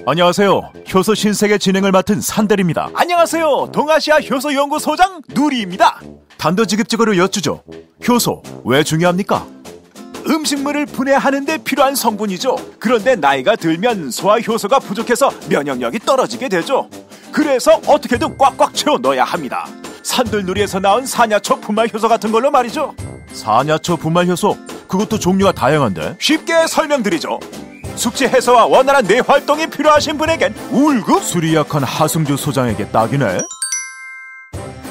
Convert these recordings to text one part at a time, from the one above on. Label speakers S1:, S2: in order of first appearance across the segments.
S1: 안녕하세요. 효소 신세계 진행을 맡은 산대리입니다. 안녕하세요. 동아시아 효소연구소장 누리입니다. 단도직입적으로 여쭈죠. 효소 왜 중요합니까? 음식물을 분해하는 데 필요한 성분이죠. 그런데 나이가 들면 소화 효소가 부족해서 면역력이 떨어지게 되죠. 그래서 어떻게든 꽉꽉 채워 넣어야 합니다. 산들누리에서 나온 사냐초 분말 효소 같은 걸로 말이죠. 사냐초 분말 효소? 그것도 종류가 다양한데? 쉽게 설명드리죠. 숙취 해소와 원활한 뇌 활동이 필요하신 분에겐 우울급, 술이 약한 하승주 소장에게 딱이네.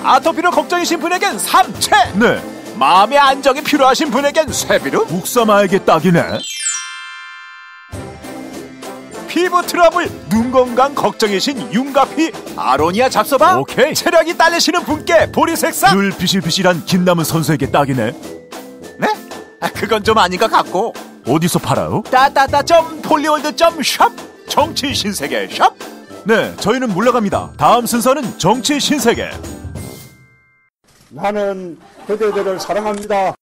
S1: 아토피로 걱정이신 분에겐 삼채. 네. 마음의 안정이 필요하신 분에겐 쇠비름, 묵사마에게 딱이네. 피부 트러블, 눈 건강 걱정이신 윤가피, 아로니아 잡숴봐. 오케이. 체력이 딸리시는 분께 보리색상, 늘 비실비실한 김남은 선수에게 딱이네. 네? 그건 좀 아닌 것 같고. 어디서 팔아요? 폴리월드.샵 정치 신세계 샵. 네, 저희는 물러갑니다. 다음 순서는 정치 신세계.
S2: 나는 그대들을 사랑합니다.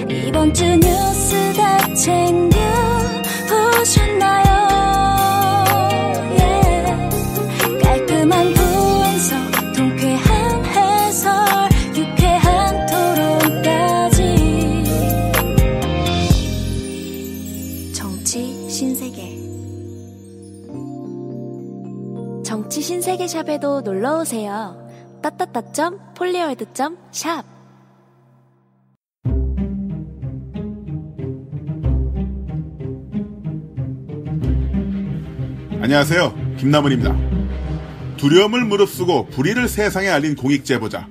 S3: 이번 주 뉴스 다 챙겨 보셨나요? 깔끔한 분석, 통쾌한 해설, 유쾌한 토론까지. 정치 신세계. 정치 신세계 샵에도 놀러오세요. @폴리월드.샵.
S4: 안녕하세요. 김남은입니다. 두려움을 무릅쓰고 불의를 세상에 알린 공익제보자.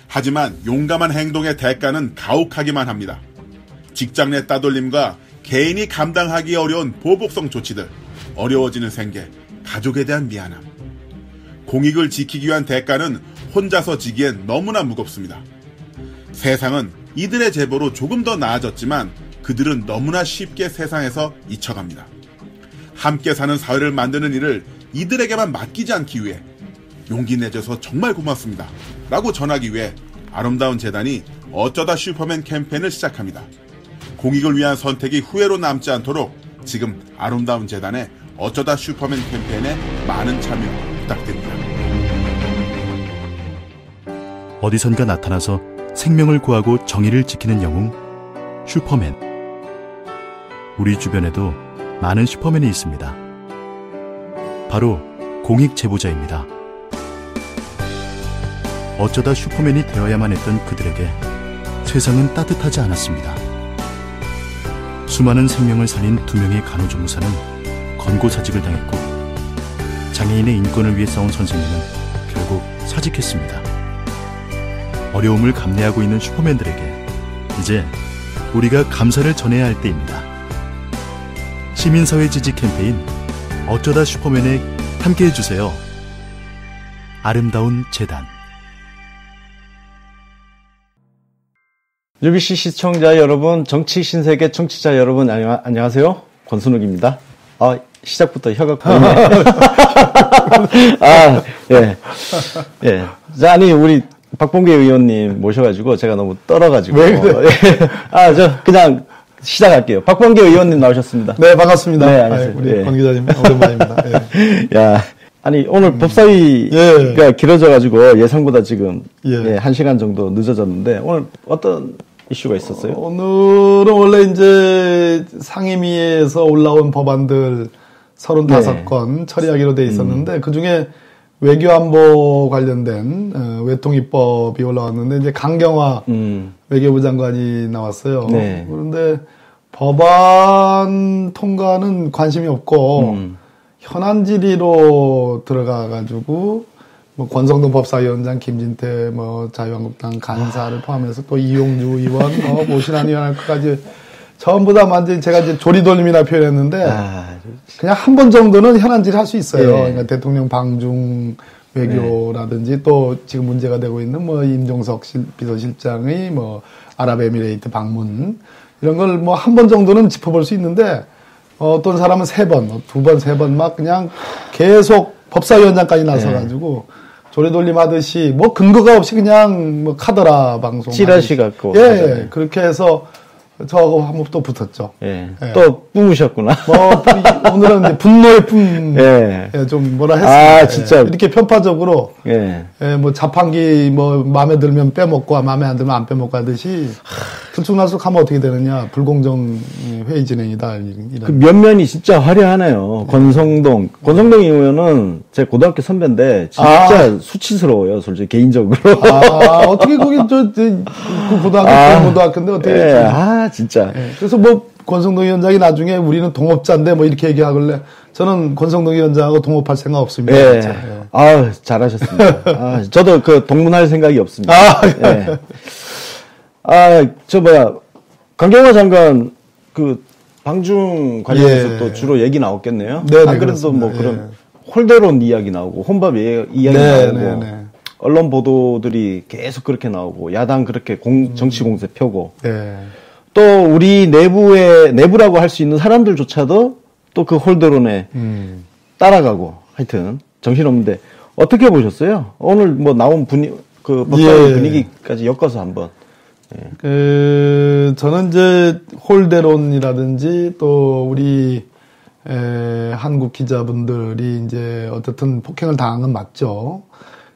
S4: 하지만 용감한 행동의 대가는 가혹하기만 합니다. 직장 내 따돌림과 개인이 감당하기 어려운 보복성 조치들, 어려워지는 생계, 가족에 대한 미안함. 공익을 지키기 위한 대가는 혼자서 지기엔 너무나 무겁습니다. 세상은 이들의 제보로 조금 더 나아졌지만 그들은 너무나 쉽게 세상에서 잊혀갑니다. 함께 사는 사회를 만드는 일을 이들에게만 맡기지 않기 위해 용기 내줘서 정말 고맙습니다 라고 전하기 위해 아름다운 재단이 어쩌다 슈퍼맨 캠페인을 시작합니다. 공익을 위한 선택이 후회로 남지 않도록 지금 아름다운 재단의 어쩌다 슈퍼맨 캠페인에 많은 참여 부탁드립니다.
S5: 어디선가 나타나서 생명을 구하고 정의를 지키는 영웅 슈퍼맨. 우리 주변에도 많은 슈퍼맨이 있습니다. 바로 공익 제보자입니다. 어쩌다 슈퍼맨이 되어야만 했던 그들에게 세상은 따뜻하지 않았습니다. 수많은 생명을 살린 2명의 간호조무사는 권고사직을 당했고, 장애인의 인권을 위해 싸운 선생님은 결국 사직했습니다. 어려움을 감내하고 있는 슈퍼맨들에게 이제 우리가 감사를 전해야 할 때입니다. 시민사회 지지 캠페인 어쩌다 슈퍼맨에 함께해주세요. 아름다운 재단.
S6: UBC 시청자 여러분, 정치 신세계 청취자 여러분, 안녕하세요. 권순욱입니다. 시작부터 혀가 꼬이네. 예. 자, 아니, 우리 박봉계 의원님 모셔가지고 제가 너무 떨어가지고.
S7: 왜 그래?
S6: 그냥 시작할게요. 박봉계 의원님 나오셨습니다.
S7: 네, 반갑습니다.
S6: 네, 안녕하세요.
S7: 우리 권 기자님, 오랜만입니다.
S6: 야, 아니, 오늘 법사위가 길어져가지고 예상보다 지금 1시간 정도 늦어졌는데, 오늘 어떤 이슈가 있었어요?
S7: 오늘은 원래 이제 상임위에서 올라온 법안들 35건 처리하기로 돼 있었는데, 그 중에 외교안보 관련된 외통입법이 올라왔는데, 이제 강경화 외교부 장관이 나왔어요.
S6: 네.
S7: 그런데 법안 통과는 관심이 없고 현안 질의로 들어가가지고 뭐 권성동 법사위원장, 김진태 자유한국당 간사를 포함해서 또 이용주 의원, 모신환 의원까지 전부 다 완전히 제가 이제 조리돌림이라 표현했는데 그냥 한 번 정도는 현안 질의 할 수 있어요.
S6: 네.
S7: 그러니까 대통령 방중 외교라든지 또 지금 문제가 되고 있는 임종석 비서실장의 아랍에미레이트 방문 이런 걸 한 번 정도는 짚어볼 수 있는데 어떤 사람은 3번, 2번, 3번 막 그냥 계속 법사위원장까지 나서가지고 조리돌림 하듯이 뭐 근거가 없이 그냥 뭐 카더라 방송
S6: 찌라시 갖고
S7: 예, 그렇게 해서 저하고 한번 또 붙었죠.
S6: 예. 또 뿜으셨구나.
S7: 오늘은 이제 분노의 뿜.
S6: 예.
S7: 좀 뭐라 했습니다.
S6: 아, 진짜.
S7: 이렇게 편파적으로.
S6: 예.
S7: 뭐 자판기 뭐 마음에 들면 빼먹고 마음에 안 들면 안 빼먹고 하듯이 들쑥날쑥하면 어떻게 되느냐. 불공정 회의 진행이다. 이런.
S6: 그 면면이 진짜 화려하네요. 권성동이면은 제 고등학교 선배인데 진짜 수치스러워요. 솔직히 개인적으로.
S7: 어떻게 거기 그 고등학교 고등학교인데 어떻게.
S6: 예. 진짜.
S7: 예. 그래서 뭐 권성동 위원장이 나중에 우리는 동업자인데 뭐 이렇게 얘기하길래 저는 권성동 위원장하고 동업할 생각 없습니다.
S6: 예. 예. 잘하셨습니다. 저도 그 동문할 생각이 없습니다. 예. 강경화 장관 그 방중 관련해서 또 주로 얘기 나왔겠네요.
S7: 네,
S6: 안 그래도 뭐 그런 홀대론 이야기 나오고 혼밥 이야기 나오고 언론 보도들이 계속 그렇게 나오고 야당 그렇게 정치 공세 펴고 또 우리 내부라고 할 수 있는 사람들조차도 또 그 홀대론에 따라가고 하여튼 정신없는데 어떻게 보셨어요? 오늘 뭐 나온 그 법사위 분위기까지 엮어서 한번.
S7: 저는 이제 홀대론이라든지 또 우리 한국 기자분들이 이제 어쨌든 폭행을 당한 건 맞죠.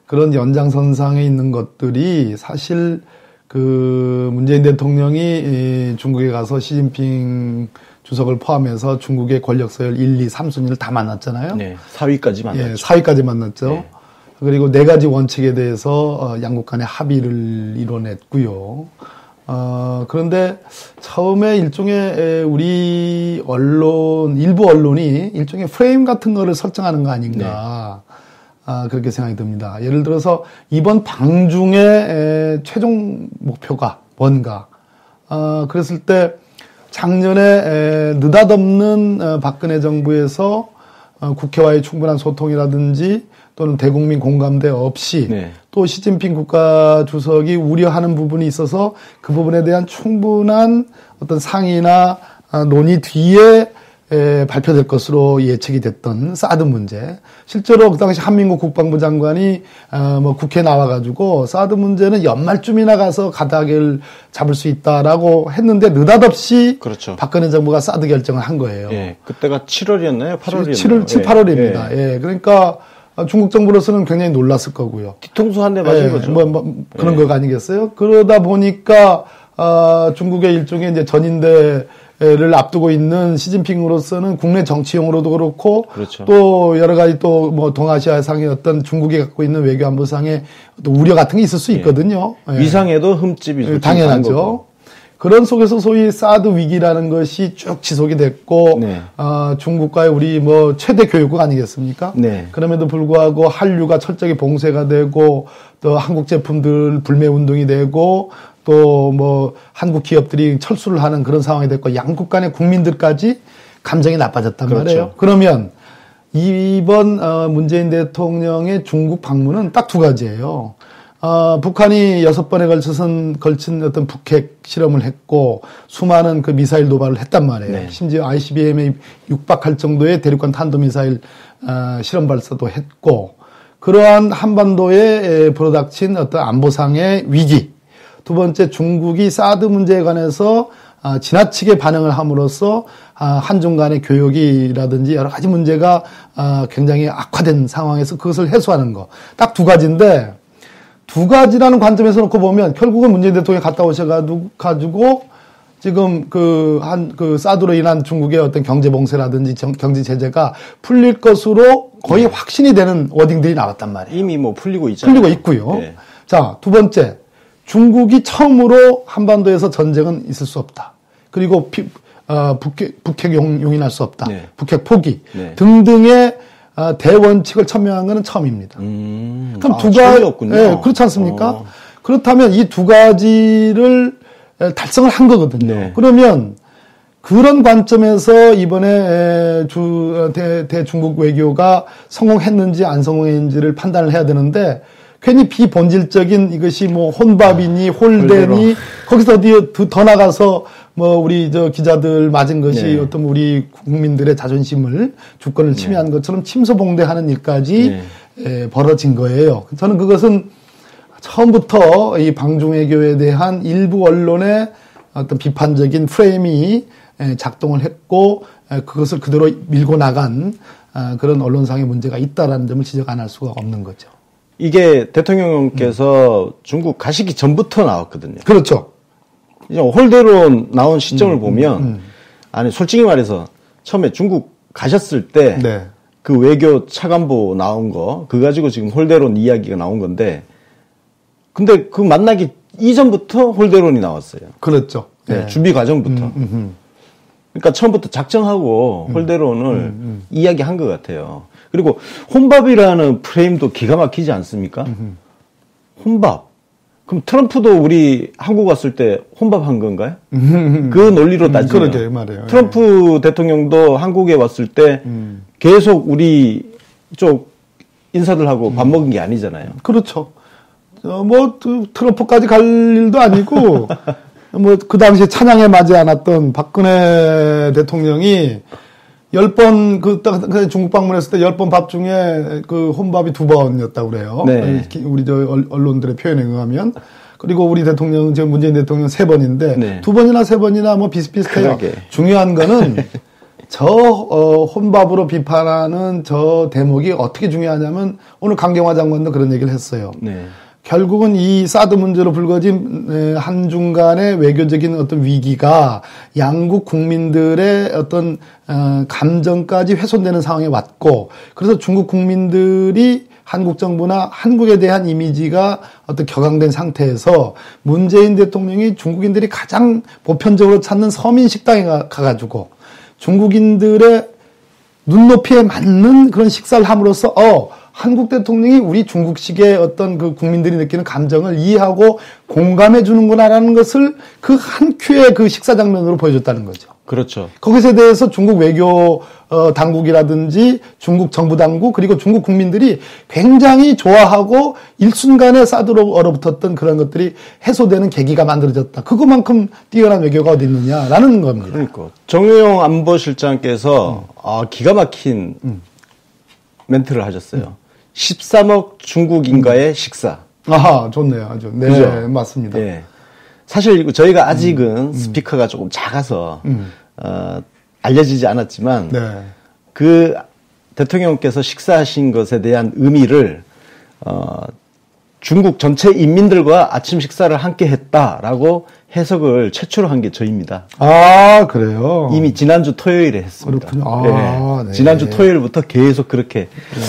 S7: 그런 연장선상에 있는 것들이 사실 그 문재인 대통령이 중국에 가서 시진핑 주석을 포함해서 중국의 권력 서열 1, 2, 3순위를 다 만났잖아요.
S6: 네, 4위까지 만났죠.
S7: 예, 4위까지 만났죠. 네. 그리고 4가지 원칙에 대해서 양국 간의 합의를 이뤄냈고요. 그런데 처음에 일종의 우리 일부 언론이 일종의 프레임 같은 거를 설정하는 거 아닌가. 그렇게 생각이 듭니다. 예를 들어서 이번 방중의 최종 목표가 뭔가. 그랬을 때 작년에 느닷없는 박근혜 정부에서 국회와의 충분한 소통이라든지 또는 대국민 공감대 없이 또 시진핑 국가주석이 우려하는 부분이 있어서 그 부분에 대한 충분한 어떤 상의나 논의 뒤에 발표될 것으로 예측이 됐던 사드 문제. 실제로 그 당시 한민국 국방부 장관이 뭐 국회에 나와가지고 사드 문제는 연말쯤이나 가서 가닥을 잡을 수 있다라고 했는데 느닷없이
S6: 그렇죠.
S7: 박근혜 정부가 사드 결정을 한 거예요.
S6: 예, 그때가 7월이었나요? 8월이었나요?
S7: 7, 8월입니다. 예, 그러니까 중국 정부로서는 굉장히 놀랐을 거고요.
S6: 뒤통수 한 대 맞은 거죠.
S7: 그런 거 아니겠어요? 그러다 보니까 중국의 일종의 이제 전인대를 앞두고 있는 시진핑으로서는 국내 정치용으로도 그렇고 또 여러 가지 또 뭐 동아시아상의 어떤 중국이 갖고 있는 외교 안보상의 또 우려 같은 게 있을 수 있거든요.
S6: 위상에도 흠집이
S7: 당연하죠. 그런 속에서 소위 사드 위기라는 것이 쭉 지속이 됐고 중국과의 우리 뭐 최대 교역국 아니겠습니까? 그럼에도 불구하고 한류가 철저히 봉쇄가 되고 또 한국 제품들 불매 운동이 되고 또 뭐 한국 기업들이 철수를 하는 그런 상황이 됐고 양국 간의 국민들까지 감정이 나빠졌단 말이에요. 그러면 이번 문재인 대통령의 중국 방문은 딱 2가지예요. 북한이 6번에 걸친 어떤 북핵 실험을 했고 수많은 그 미사일 도발을 했단 말이에요. 심지어 ICBM에 육박할 정도의 대륙간 탄도미사일 실험 발사도 했고 그러한 한반도에 불어닥친 어떤 안보상의 위기. 2번째 중국이 사드 문제에 관해서 지나치게 반응을 함으로써 한중 간의 교역이라든지 여러 가지 문제가 굉장히 악화된 상황에서 그것을 해소하는 거. 딱 2가지인데 2가지라는 관점에서 놓고 보면 결국은 문재인 대통령이 갔다 오셔가지고 지금 그 사드로 인한 중국의 어떤 경제 봉쇄라든지 경제 제재가 풀릴 것으로 거의 확신이 되는 워딩들이 나왔단 말이에요.
S6: 이미 뭐 풀리고 있잖아요.
S7: 풀리고 있고요. 자, 2번째. 중국이 처음으로 한반도에서 전쟁은 있을 수 없다. 그리고 북핵 용인할 수 없다. 북핵 포기 등등의 대원칙을 천명한 것은 처음입니다. 그럼 2가지, 그렇지 않습니까? 그렇다면 이 2가지를 달성을 한 거거든요. 그러면 그런 관점에서 이번에 대중국 외교가 성공했는지 안 성공했는지를 판단을 해야 되는데 괜히 비본질적인 이것이 뭐 혼밥이니 홀대니 거기서 어디 더 나가서 뭐 우리 기자들 맞은 것이 어떤 우리 국민들의 자존심을 주권을 침해한 것처럼 침소봉대하는 일까지 벌어진 거예요. 저는 그것은 처음부터 이 방중외교에 대한 일부 언론의 어떤 비판적인 프레임이 작동을 했고 그것을 그대로 밀고 나간 그런 언론상의 문제가 있다라는 점을 지적 안 할 수가 없는 거죠.
S6: 이게 대통령께서 중국 가시기 전부터 나왔거든요.
S7: 그렇죠.
S6: 홀대로 나온 시점을 보면 아니 솔직히 말해서 처음에 중국 가셨을 때 그 외교 차관보 나온 거 그거 가지고 지금 홀대론 이야기가 나온 건데 근데 그 만나기 이전부터 홀대론이 나왔어요.
S7: 그렇죠.
S6: 네, 준비 과정부터. 그러니까 처음부터 작정하고 홀대론을 이야기한 것 같아요. 그리고 혼밥이라는 프레임도 기가 막히지 않습니까? 혼밥. 그럼 트럼프도 우리 한국 왔을 때 혼밥한 건가요? 그 논리로 따지면
S7: 그러게 말이에요.
S6: 트럼프 대통령도 한국에 왔을 때 계속 우리 쪽 인사들하고 밥 먹은 게 아니잖아요.
S7: 그렇죠. 뭐 트럼프까지 갈 일도 아니고 뭐 그 당시에 찬양에 맞지 않았던 박근혜 대통령이 10번 그 중국 방문했을 때 10번 밥 중에 그 혼밥이 2번이었다고 그래요.
S6: 네.
S7: 우리 저 언론들의 표현에 의하면. 그리고 우리 대통령, 지금 문재인 대통령 3번인데
S6: 네.
S7: 2번이나 3번이나 뭐 비슷비슷해요.
S6: 그러게.
S7: 중요한 거는 저 혼밥으로 비판하는 저 대목이 어떻게 중요하냐면 오늘 강경화 장관도 그런 얘기를 했어요.
S6: 네.
S7: 결국은 이 사드 문제로 불거진 한중 간의 외교적인 어떤 위기가 양국 국민들의 어떤 감정까지 훼손되는 상황에 왔고 그래서 중국 국민들이 한국 정부나 한국에 대한 이미지가 어떤 격앙된 상태에서 문재인 대통령이 중국인들이 가장 보편적으로 찾는 서민 식당에 가가지고 중국인들의 눈높이에 맞는 그런 식사를 함으로써 한국 대통령이 우리 중국식의 어떤 그 국민들이 느끼는 감정을 이해하고 공감해 주는구나라는 것을 그 한 큐의 그 식사 장면으로 보여줬다는 거죠.
S6: 그렇죠.
S7: 거기에 대해서 중국 외교 당국이라든지 중국 정부 당국 그리고 중국 국민들이 굉장히 좋아하고 일순간에 사드로 얼어붙었던 그런 것들이 해소되는 계기가 만들어졌다. 그것만큼 뛰어난 외교가 어디 있느냐라는 겁니다.
S6: 그러니까 정의용 안보실장께서 기가 막힌 멘트를 하셨어요. 13억 중국인과의 식사.
S7: 아하, 좋네요. 아주. 네,
S6: 그죠?
S7: 맞습니다.
S6: 네. 사실 저희가 아직은 스피커가 조금 작아서 알려지지 않았지만
S7: 네.
S6: 그 대통령께서 식사하신 것에 대한 의미를 중국 전체 인민들과 아침 식사를 함께 했다라고 해석을 최초로 한 게 저희입니다.
S7: 아, 그래요?
S6: 이미 지난주 토요일에 했습니다.
S7: 그렇군요.
S6: 네.
S7: 네.
S6: 지난주 토요일부터 계속 그렇게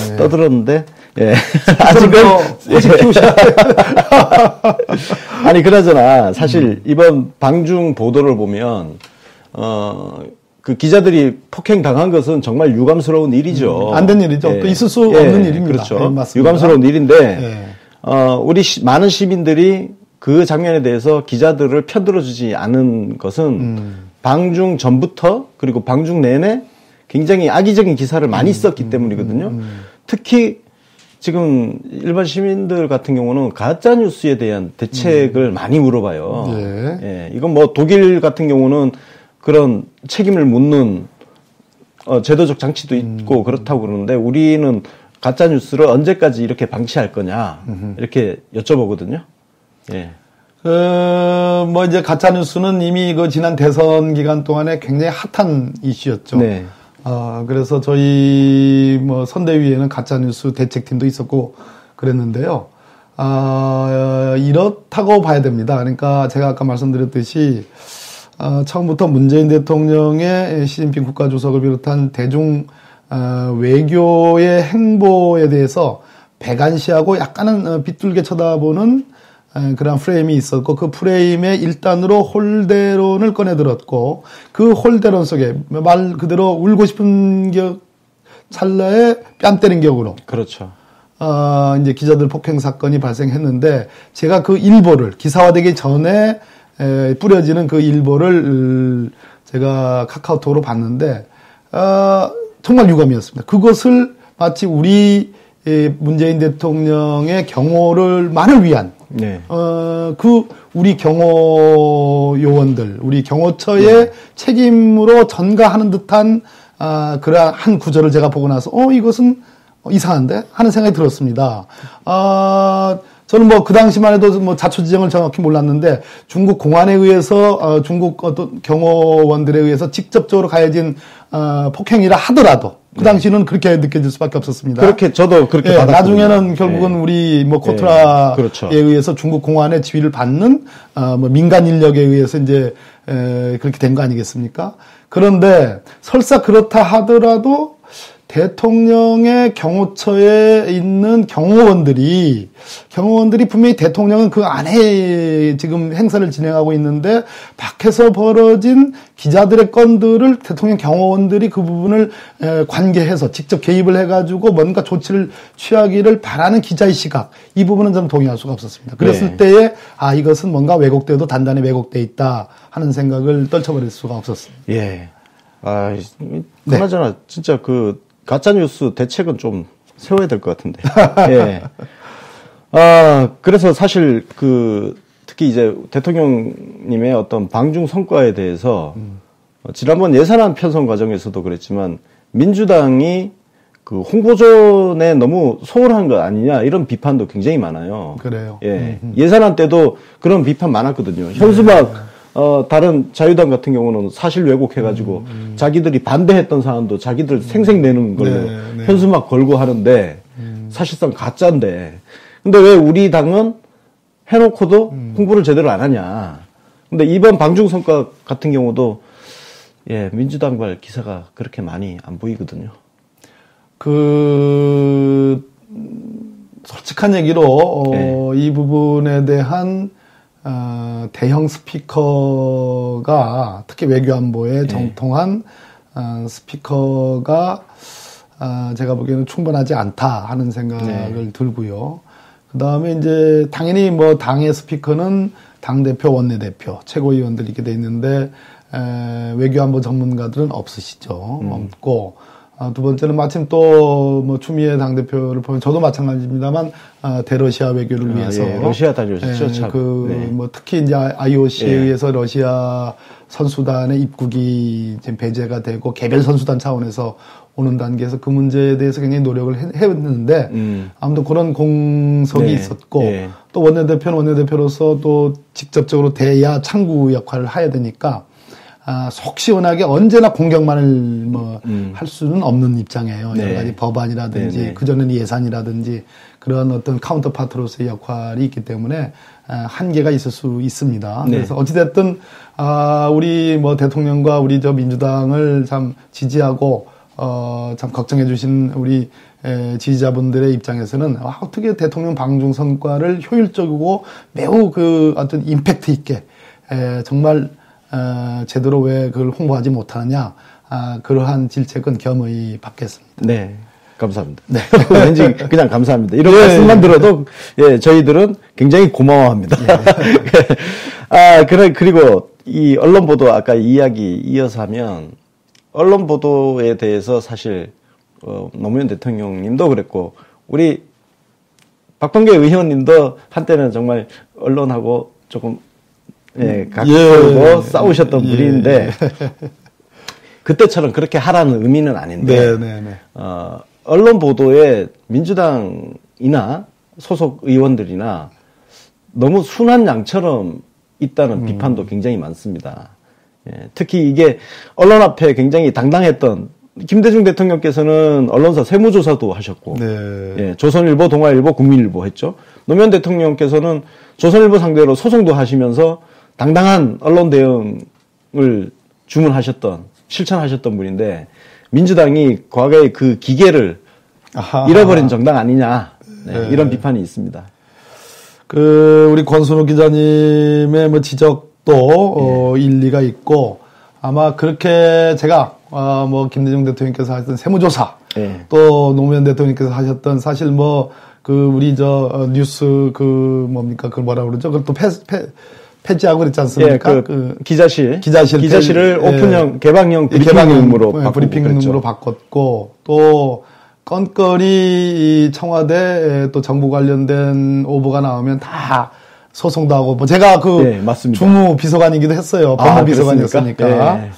S7: 네.
S6: 떠들었는데, 예. 아직은.
S7: 오직 키우셔야 돼요.
S6: 아니, 그나저나, 사실 이번 방중 보도를 보면, 그 기자들이 폭행 당한 것은 정말 유감스러운 일이죠.
S7: 안 된 일이죠.
S6: 예.
S7: 또 있을 수 없는 일입니다.
S6: 그렇죠.
S7: 네, 맞습니다.
S6: 유감스러운 일인데,
S7: 네.
S6: 우리 많은 시민들이 그 장면에 대해서 기자들을 편들어주지 않은 것은 방중 전부터 그리고 방중 내내 굉장히 악의적인 기사를 많이 썼기 때문이거든요. 특히 지금 일반 시민들 같은 경우는 가짜 뉴스에 대한 대책을 많이 물어봐요.
S7: 예.
S6: 예, 이건 뭐 독일 같은 경우는 그런 책임을 묻는 제도적 장치도 있고 그렇다고 그러는데 우리는 가짜 뉴스를 언제까지 이렇게 방치할 거냐 이렇게 여쭤보거든요. 예.
S7: 뭐 이제 가짜 뉴스는 이미 그 지난 대선 기간 동안에 굉장히 핫한 이슈였죠.
S6: 네.
S7: 그래서 저희 뭐 선대위에는 가짜 뉴스 대책팀도 있었고 그랬는데요. 이렇다고 봐야 됩니다. 그러니까 제가 아까 말씀드렸듯이 처음부터 문재인 대통령의 시진핑 국가주석을 비롯한 대중 외교의 행보에 대해서 배관시하고 약간은 빗둘게 쳐다보는 그런 프레임이 있었고 그 프레임의 일단으로 홀대론을 꺼내들었고 그 홀대론 속에 말 그대로 울고 싶은 찰나에 뺨 때린 격으로
S6: 그렇죠.
S7: 이제 기자들 폭행 사건이 발생했는데 제가 그 일보를 기사화되기 전에 뿌려지는 그 일보를 제가 카카오톡으로 봤는데 정말 유감이었습니다. 그것을 마치 우리 문재인 대통령의 경호를만을 위한
S6: 네.
S7: 그 우리 경호 요원들, 우리 경호처의 책임으로 전가하는 듯한 그러한 한 구절을 제가 보고 나서 이것은 이상한데? 하는 생각이 들었습니다. 저는 뭐 그 당시만 해도 뭐 자초지정을 정확히 몰랐는데 중국 공안에 의해서 중국 어떤 경호원들에 의해서 직접적으로 가해진 폭행이라 하더라도 그 당시는 그렇게 느껴질 수밖에 없었습니다.
S6: 그렇게 저도 그렇게 받았습니다.
S7: 나중에는 결국은 우리 뭐 코트라에
S6: 그렇죠.
S7: 의해서 중국 공안의 지휘를 받는 뭐 민간 인력에 의해서 이제 그렇게 된 거 아니겠습니까? 그런데 설사 그렇다 하더라도 대통령의 경호처에 있는 경호원들이 분명히 대통령은 그 안에 지금 행사를 진행하고 있는데 밖에서 벌어진 기자들의 건들을 대통령 경호원들이 그 부분을 관계해서 직접 개입을 해가지고 뭔가 조치를 취하기를 바라는 기자의 시각, 이 부분은 저는 동의할 수가 없었습니다. 그랬을 때에 이것은 뭔가 왜곡되어도 단단히 왜곡돼 있다 하는 생각을 떨쳐버릴 수가 없었습니다.
S6: 예. 그나저나 진짜 그 가짜뉴스 대책은 좀 세워야 될 것 같은데. 예. 그래서 사실 특히 이제 대통령님의 어떤 방중 성과에 대해서 지난번 예산안 편성 과정에서도 그랬지만 민주당이 그 홍보전에 너무 소홀한 거 아니냐 이런 비판도 굉장히 많아요.
S7: 그래요.
S6: 예. 예산안 때도 그런 비판 많았거든요. 현수막 다른 자유당 같은 경우는 사실 왜곡해가지고 자기들이 반대했던 사안도 자기들 생색내는 걸로 현수막 걸고 하는데 사실상 가짜인데. 근데 왜 우리 당은 해놓고도 홍보를 제대로 안 하냐. 근데 이번 방중성과 같은 경우도 민주당발 기사가 그렇게 많이 안 보이거든요.
S7: 솔직한 얘기로 이 부분에 대한 대형 스피커가 특히 외교안보에 정통한 스피커가 제가 보기에는 충분하지 않다 하는 생각을 들고요. 그 다음에 이제 당연히 뭐 당의 스피커는 당대표, 원내대표, 최고위원들 이렇게 돼 있는데 외교안보 전문가들은 없으시죠. 없고 두 번째는 마침 또 뭐 추미애 당대표를 보면 저도 마찬가지입니다만 대러시아 외교를 위해서
S6: 러시아 다녀오셨죠.
S7: 뭐 특히 이제 IOC에 의해서 러시아 선수단의 입국이 지금 배제가 되고 개별 선수단 차원에서 오는 단계에서 그 문제에 대해서 굉장히 노력을 했는데 아무튼 그런 공석이 있었고 또 원내대표는 원내대표로서 또 직접적으로 대야 창구 역할을 해야 되니까 속 시원하게 언제나 공격만을 할 수는 없는 입장이에요. 여러 가지 법안이라든지 그전에는 예산이라든지 그런 어떤 카운터파트로서의 역할이 있기 때문에 한계가 있을 수 있습니다. 그래서 어찌됐든 우리 뭐 대통령과 우리 저 민주당을 참 지지하고 참 걱정해 주신 우리 지지자분들의 입장에서는 어떻게 대통령 방중 성과를 효율적이고 매우 그 어떤 임팩트 있게 정말 제대로 왜 그걸 홍보하지 못하느냐, 그러한 질책은 겸허히 받겠습니다.
S6: 네. 감사합니다. 네. 왠지 그냥 감사합니다. 이런 말씀만 들어도, 저희들은 굉장히 고마워합니다. 그리고 이 언론 보도 아까 이야기 이어서 하면, 언론 보도에 대해서 사실, 노무현 대통령님도 그랬고, 우리 박범계 의원님도 한때는 정말 언론하고 조금 각설고 싸우셨던 분인데 그때처럼 그렇게 하라는 의미는 아닌데 언론 보도에 민주당이나 소속 의원들이나 너무 순한 양처럼 있다는 비판도 굉장히 많습니다. 특히 이게 언론 앞에 굉장히 당당했던 김대중 대통령께서는 언론사 세무조사도 하셨고 조선일보, 동아일보, 국민일보 했죠. 노무현 대통령께서는 조선일보 상대로 소송도 하시면서 당당한 언론 대응을 실천하셨던 분인데 민주당이 과거에 그 기계를 잃어버린 정당 아니냐 이런 비판이 있습니다.
S7: 우리 권순우 기자님의 뭐 지적도 일리가 있고 아마 그렇게 제가 뭐 김대중 대통령께서 하셨던 세무조사 또 노무현 대통령께서 하셨던 사실 뭐 우리 뉴스 뭡니까 뭐라 그러죠? 그걸 또 폐지하고 그랬지 않습니까?
S6: 기자실을 오픈형, 개방형
S7: 브리핑룸으로 바꿨고, 또, 건거리 청와대 또 정부 관련된 오보가 나오면 다 소송도 하고, 제가 주무 비서관이기도 했어요. 법무 비서관이었으니까.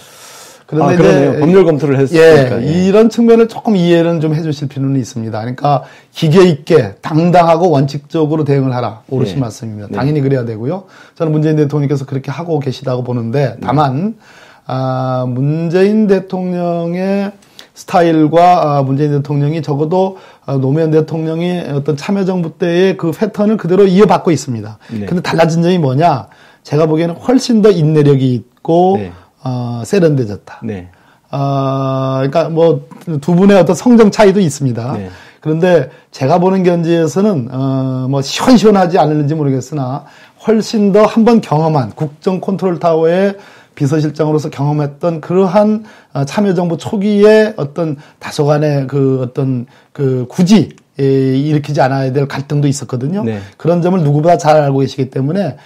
S7: 그런데
S6: 이제 법률 검토를 했으니까
S7: 이런 측면을 조금 이해는 좀 해주실 필요는 있습니다. 그러니까 기계 있게 당당하고 원칙적으로 대응을 하라. 옳으신 말씀입니다. 당연히 그래야 되고요. 저는 문재인 대통령께서 그렇게 하고 계시다고 보는데 다만 문재인 대통령의 스타일과 문재인 대통령이 적어도 노무현 대통령이 어떤 참여정부 때의 그 패턴을 그대로 이어받고 있습니다. 근데 달라진 점이 뭐냐? 제가 보기에는 훨씬 더 인내력이 있고 세련돼졌다. 그러니까 뭐 두 분의 어떤 성정 차이도 있습니다. 그런데 제가 보는 견지에서는 뭐 시원시원하지 않을는지 모르겠으나 훨씬 더 한번 경험한 국정 컨트롤 타워의 비서실장으로서 경험했던 그러한 참여정부 초기에 어떤 다소간의 그 어떤 그 굳이 일으키지 않아야 될 갈등도 있었거든요. 그런 점을 누구보다 잘 알고 계시기 때문에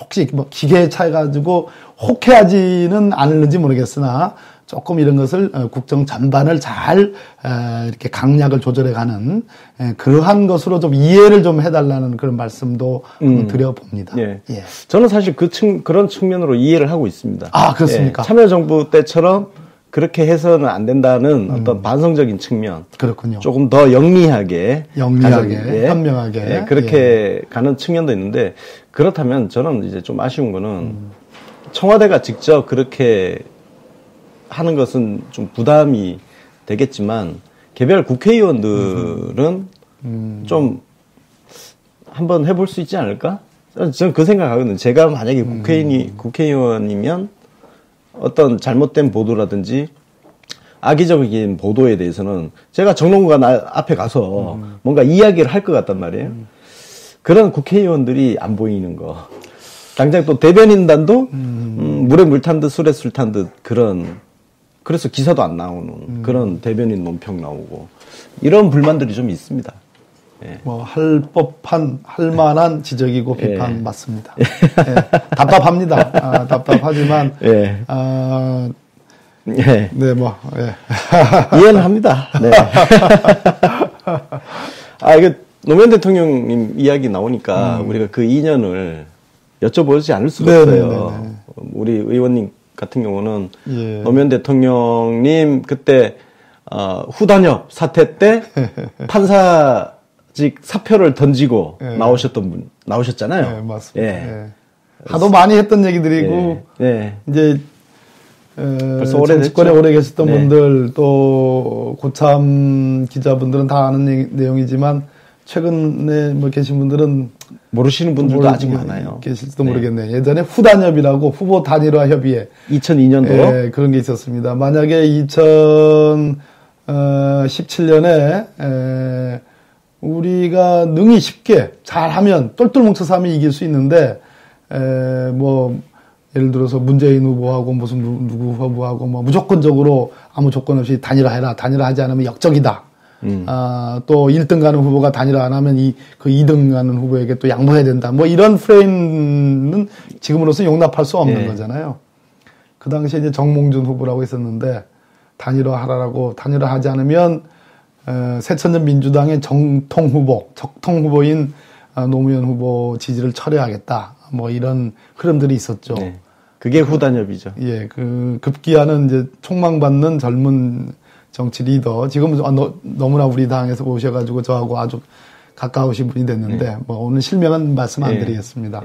S7: 혹시 뭐 기계에 차이 가지고 혹해하지는 않을는지 모르겠으나 조금 이런 것을 국정 전반을 잘 이렇게 강약을 조절해가는 그러한 것으로 좀 이해를 좀 해달라는 그런 말씀도 드려봅니다.
S6: 저는 사실 그런 측면으로 이해를 하고 있습니다.
S7: 아, 그렇습니까?
S6: 참여정부 때처럼 그렇게 해서는 안 된다는 어떤 반성적인 측면.
S7: 그렇군요.
S6: 조금 더 영리하게,
S7: 현명하게.
S6: 그렇게 가는 측면도 있는데, 그렇다면 저는 이제 좀 아쉬운 거는 청와대가 직접 그렇게 하는 것은 좀 부담이 되겠지만, 개별 국회의원들은 좀 한번 해볼 수 있지 않을까? 저는 그 생각하거든요. 제가 만약에 국회의원이면 어떤 잘못된 보도라든지 악의적인 보도에 대해서는 제가 정론관 앞에 가서 뭔가 이야기를 할 것 같단 말이에요. 그런 국회의원들이 안 보이는 거. 당장 또 대변인단도 물에 물 탄 듯 술에 술 탄 듯 그래서 기사도 안 나오는 그런 대변인 논평 나오고 이런 불만들이 좀 있습니다.
S7: 뭐 할 만한 지적이고 비판 맞습니다. 답답합니다. 답답하지만
S6: 이해는 합니다. 이거 노무현 대통령님 이야기 나오니까 우리가 그 인연을 여쭤보지 않을 수가 없어요. 우리 의원님 같은 경우는 노무현 대통령님 그때 후단협 사태 때 판사직 사표를 던지고 나오셨잖아요.
S7: 맞습니다. 하도 많이 했던 얘기들이고 이제
S6: 벌써
S7: 정치권에 오래 계셨던 분들 또 고참 기자분들은 다 아는 내용이지만 최근에 뭐 계신 분들은
S6: 모르시는 분들도 아직 많아요.
S7: 계실지도 모르겠네요. 예전에 후단협이라고 후보 단일화 협의회
S6: 2002년도
S7: 그런 게 있었습니다. 만약에 2017년에 우리가 능히 쉽게 잘하면 똘똘 뭉쳐서 하면 이길 수 있는데 뭐 예를 들어서 문재인 후보하고 무슨 누구 후보하고 뭐 무조건적으로 아무 조건 없이 단일화해라. 단일화하지 않으면 역적이다. 또 1등 가는 후보가 단일화 안 하면 그 2등 가는 후보에게 또 양보해야 된다. 뭐 이런 프레임은 지금으로서 용납할 수 없는 거잖아요. 그 당시에 이제 정몽준 후보라고 있었는데 단일화 하라라고 단일화 하지 않으면 새천년 민주당의 적통 후보인 노무현 후보 지지를 철회하겠다. 뭐 이런 흐름들이 있었죠.
S6: 그게 후단협이죠.
S7: 그 급기야는 이제 촉망받는 젊은 정치 리더. 지금은 너무나 우리 당에서 오셔가지고 저하고 아주 가까우신 분이 됐는데, 뭐 오늘 실명은 말씀 안 드리겠습니다.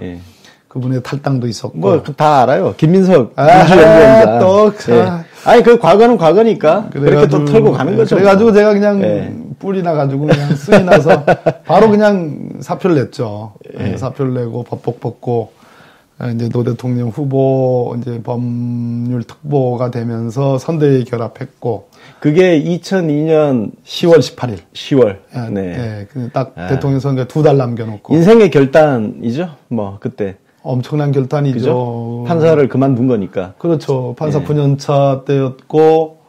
S7: 그분의 탈당도 있었고.
S6: 뭐 다 알아요. 김민석 민주연구원장. 아니 그 과거는 과거니까 그렇게 또 털고 가는 거죠.
S7: 그래가지고 제가 그냥 뿔이 나가지고 그냥 쓰이 나서 바로 그냥 사표를 냈죠. 사표를 내고 법복 벗고 이제 노 대통령 후보 이제 법률 특보가 되면서 선대위에 결합했고.
S6: 그게 2002년
S7: 10월 18일.
S6: 10월.
S7: 딱 대통령 선거 2달 남겨놓고.
S6: 인생의 결단이죠. 뭐 그때.
S7: 엄청난 결단이죠.
S6: 그죠? 판사를 그만둔 거니까.
S7: 그렇죠. 판사 9년차 때였고,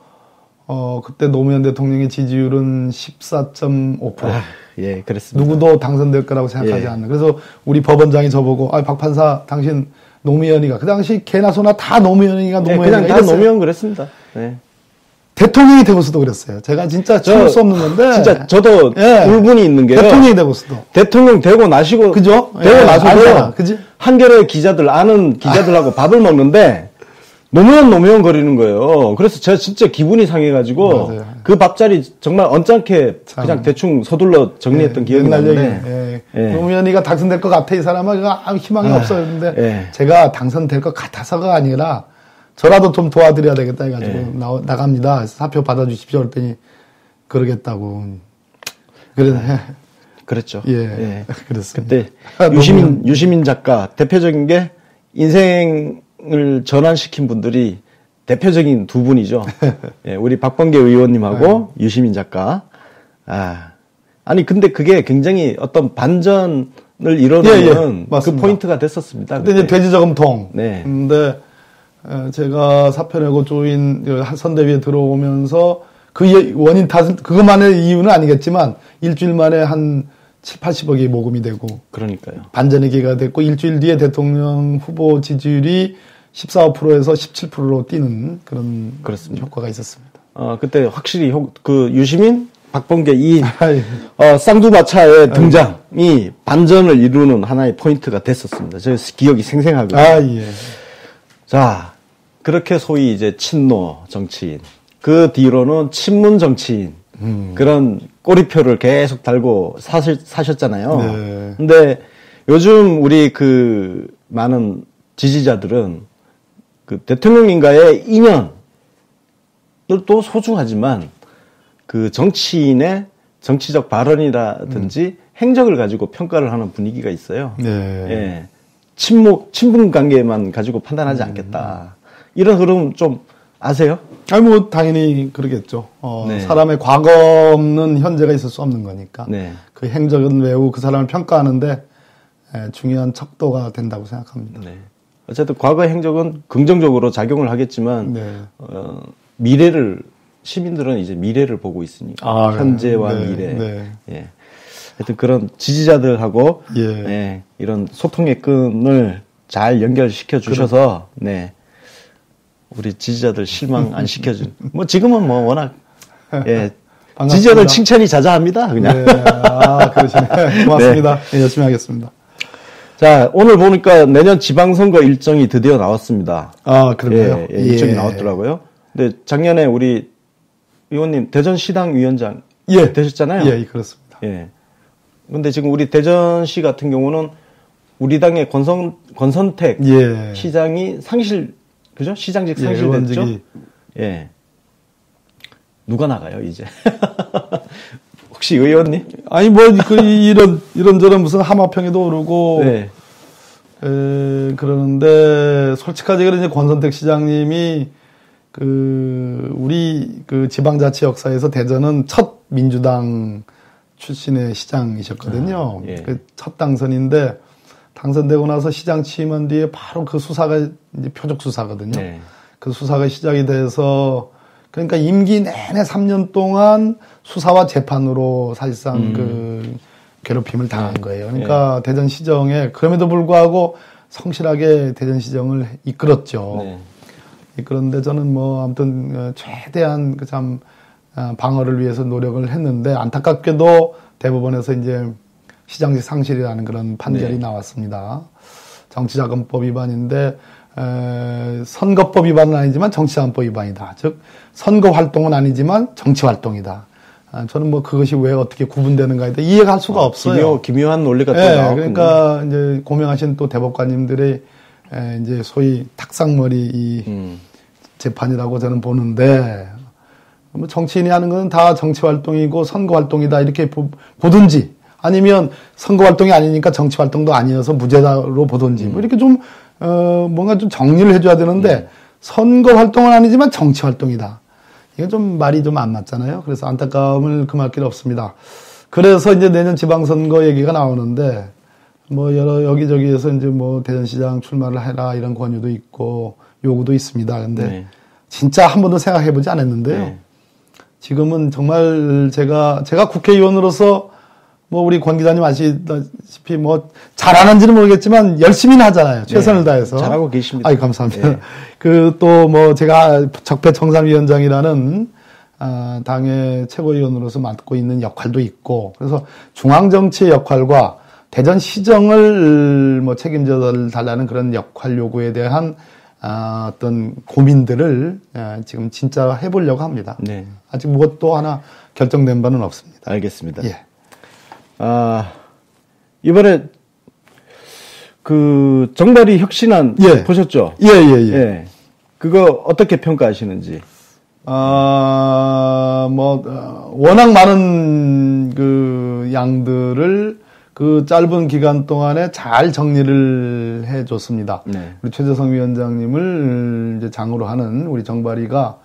S7: 그때 노무현 대통령의 지지율은 14.5%.
S6: 그랬습니다.
S7: 누구도 당선될 거라고 생각하지 않는. 그래서 우리 법원장이 저보고, 박 판사, 당신 노무현이가. 그 당시 개나 소나 다 노무현이가
S6: 그냥 다 노무현 그랬습니다.
S7: 대통령이 되고서도 그랬어요. 제가 진짜 참을 수 없는 건데.
S6: 진짜 저도 울분이 있는 게요.
S7: 대통령이 되고서도.
S6: 대통령 되고 나시고.
S7: 그죠?
S6: 되고 나서도.
S7: 그지?
S6: 한겨레 기자들, 아는 기자들하고 밥을 먹는데, 노무현 거리는 거예요. 그래서 제가 진짜 기분이 상해가지고 맞아요. 그 밥자리 정말 언짢게 참. 그냥 대충 서둘러 정리했던 기억이 나는데
S7: 노무현이가 당선될 것 같아 이 사람은 희망이 없어요. 근데 제가 당선될 것 같아서가 아니라 저라도 좀 도와드려야 되겠다 해가지고 나갑니다. 사표 받아주십시오 그랬더니 그러겠다고.
S6: 그랬죠.
S7: 예. 그랬습니다.
S6: 그때 유시민 작가 대표적인 게 인생을 전환시킨 분들이 대표적인 두 분이죠. 예, 우리 박범계 의원님하고 유시민 작가. 아니 근데 그게 굉장히 어떤 반전을 이뤄내는 그 포인트가 됐었습니다.
S7: 근데 이제 돼지저금통. 네. 근데 제가 사표 내고 조인 선대위에 들어오면서 그 원인 탓은 그것만의 이유는 아니겠지만 일주일 만에 한 7, 80억이 모금이 되고
S6: 그러니까요.
S7: 반전의 기회가 됐고 일주일 뒤에 대통령 후보 지지율이 14%에서 17%로 뛰는 그런 그렇습니다. 효과가 있었습니다.
S6: 그때 확실히 그 유시민, 박범계 이 쌍두마차의 등장이 반전을 이루는 하나의 포인트가 됐었습니다. 저 기억이 생생하거든요.
S7: 예.
S6: 자, 그렇게 소위 이제 친노 정치인, 그 뒤로는 친문 정치인, 그런 꼬리표를 계속 달고 사셨잖아요.
S7: 네.
S6: 근데 요즘 우리 그 많은 지지자들은 그 대통령님과의 인연을 또 소중하지만 그 정치인의 정치적 발언이라든지 행적을 가지고 평가를 하는 분위기가 있어요.
S7: 네.
S6: 예. 친분 관계만 가지고 판단하지 않겠다. 이런 흐름 좀 아세요?
S7: 아니, 뭐, 당연히 그러겠죠.
S6: 네.
S7: 사람의 과거 없는 현재가 있을 수 없는 거니까.
S6: 네.
S7: 그 행적은 매우 그 사람을 평가하는데 중요한 척도가 된다고 생각합니다.
S6: 네. 어쨌든 과거의 행적은 긍정적으로 작용을 하겠지만,
S7: 네.
S6: 시민들은 이제 미래를 보고 있으니까. 현재와
S7: 네.
S6: 미래.
S7: 네.
S6: 예. 하여튼 그런 지지자들하고,
S7: 예.
S6: 이런 소통의 끈을 잘 연결시켜 주셔서, 네. 우리 지지자들 실망 안 시켜준. 뭐 지금은 뭐 워낙 지지자들 칭찬이 자자합니다. 그냥.
S7: 네. 그러시네. 고맙습니다. 네. 열심히 하겠습니다.
S6: 자, 오늘 보니까 내년 지방선거 일정이 드디어 나왔습니다.
S7: 그런가요?
S6: 일정이 나왔더라고요. 근데 작년에 우리 의원님 대전시당 위원장 되셨잖아요.
S7: 예, 그렇습니다.
S6: 예. 근데 지금 우리 대전시 같은 경우는 우리 당의 권선택 시장이 그죠? 시장직 상실됐죠? 예. 누가 나가요, 이제? 혹시 의원님?
S7: 아니, 뭐, 이런저런 무슨 하마평에도 오르고.
S6: 네.
S7: 그러는데, 솔직하게 이제 권선택 시장님이, 우리 지방자치 역사에서 대전은 첫 민주당 출신의 시장이셨거든요. 첫 당선인데, 당선되고 나서 시장 취임한 뒤에 바로 그 수사가 이제 표적 수사거든요.
S6: 네.
S7: 그 수사가 시작이 돼서 그러니까 임기 내내 3년 동안 수사와 재판으로 사실상 괴롭힘을 당한 거예요. 그러니까 대전시정에 그럼에도 불구하고 성실하게 대전시정을 이끌었죠. 이끌었는데 저는 뭐 아무튼 최대한 방어를 위해서 노력을 했는데 안타깝게도 대법원에서 이제 시장직 상실이라는 그런 판결이 나왔습니다. 정치자금법 위반인데 선거법 위반은 아니지만 정치자금법 위반이다. 즉 선거 활동은 아니지만 정치 활동이다. 저는 뭐 그것이 왜 어떻게 구분되는가에 대해 이해가 할 수가 없어요.
S6: 기묘한 논리가 또 나왔군요.
S7: 그러니까 이제 고명하신 또 대법관님들의 이제 소위 탁상머리 재판이라고 저는 보는데 뭐 정치인이 하는 건 다 정치 활동이고 선거 활동이다 이렇게 보든지. 아니면 선거 활동이 아니니까 정치 활동도 아니어서 무죄로 보든지 뭐 이렇게 좀 뭔가 좀 정리를 해줘야 되는데 선거 활동은 아니지만 정치 활동이다. 이게 좀 말이 좀 안 맞잖아요. 그래서 안타까움을 금할 길 없습니다. 그래서 이제 내년 지방선거 얘기가 나오는데 뭐 여기저기에서 이제 뭐 대전시장 출마를 해라 이런 권유도 있고 요구도 있습니다. 근데 진짜 한 번도 생각해보지 않았는데요. 지금은 정말 제가 국회의원으로서 뭐 우리 권 기자님 아시다시피 뭐 잘하는지는 모르겠지만 열심히는 하잖아요. 최선을 다해서.
S6: 잘하고 계십니다.
S7: 아이 감사합니다. 또 뭐 제가 적폐청산위원장이라는 당의 최고위원으로서 맡고 있는 역할도 있고 그래서 중앙정치의 역할과 대전시정을 뭐 책임져 달라는 그런 역할 요구에 대한 어떤 고민들을 지금 진짜 해보려고 합니다.
S6: 네.
S7: 아직 무엇도 하나 결정된 바는 없습니다.
S6: 알겠습니다.
S7: 예.
S6: 이번에 그 정발이 혁신안
S7: 예.
S6: 보셨죠?
S7: 예.
S6: 예. 그거 어떻게 평가하시는지?
S7: 워낙 많은 그 양들을 그 짧은 기간 동안에 잘 정리를 해줬습니다.
S6: 네.
S7: 우리 최재성 위원장님을 이제 장으로 하는 우리 정발이가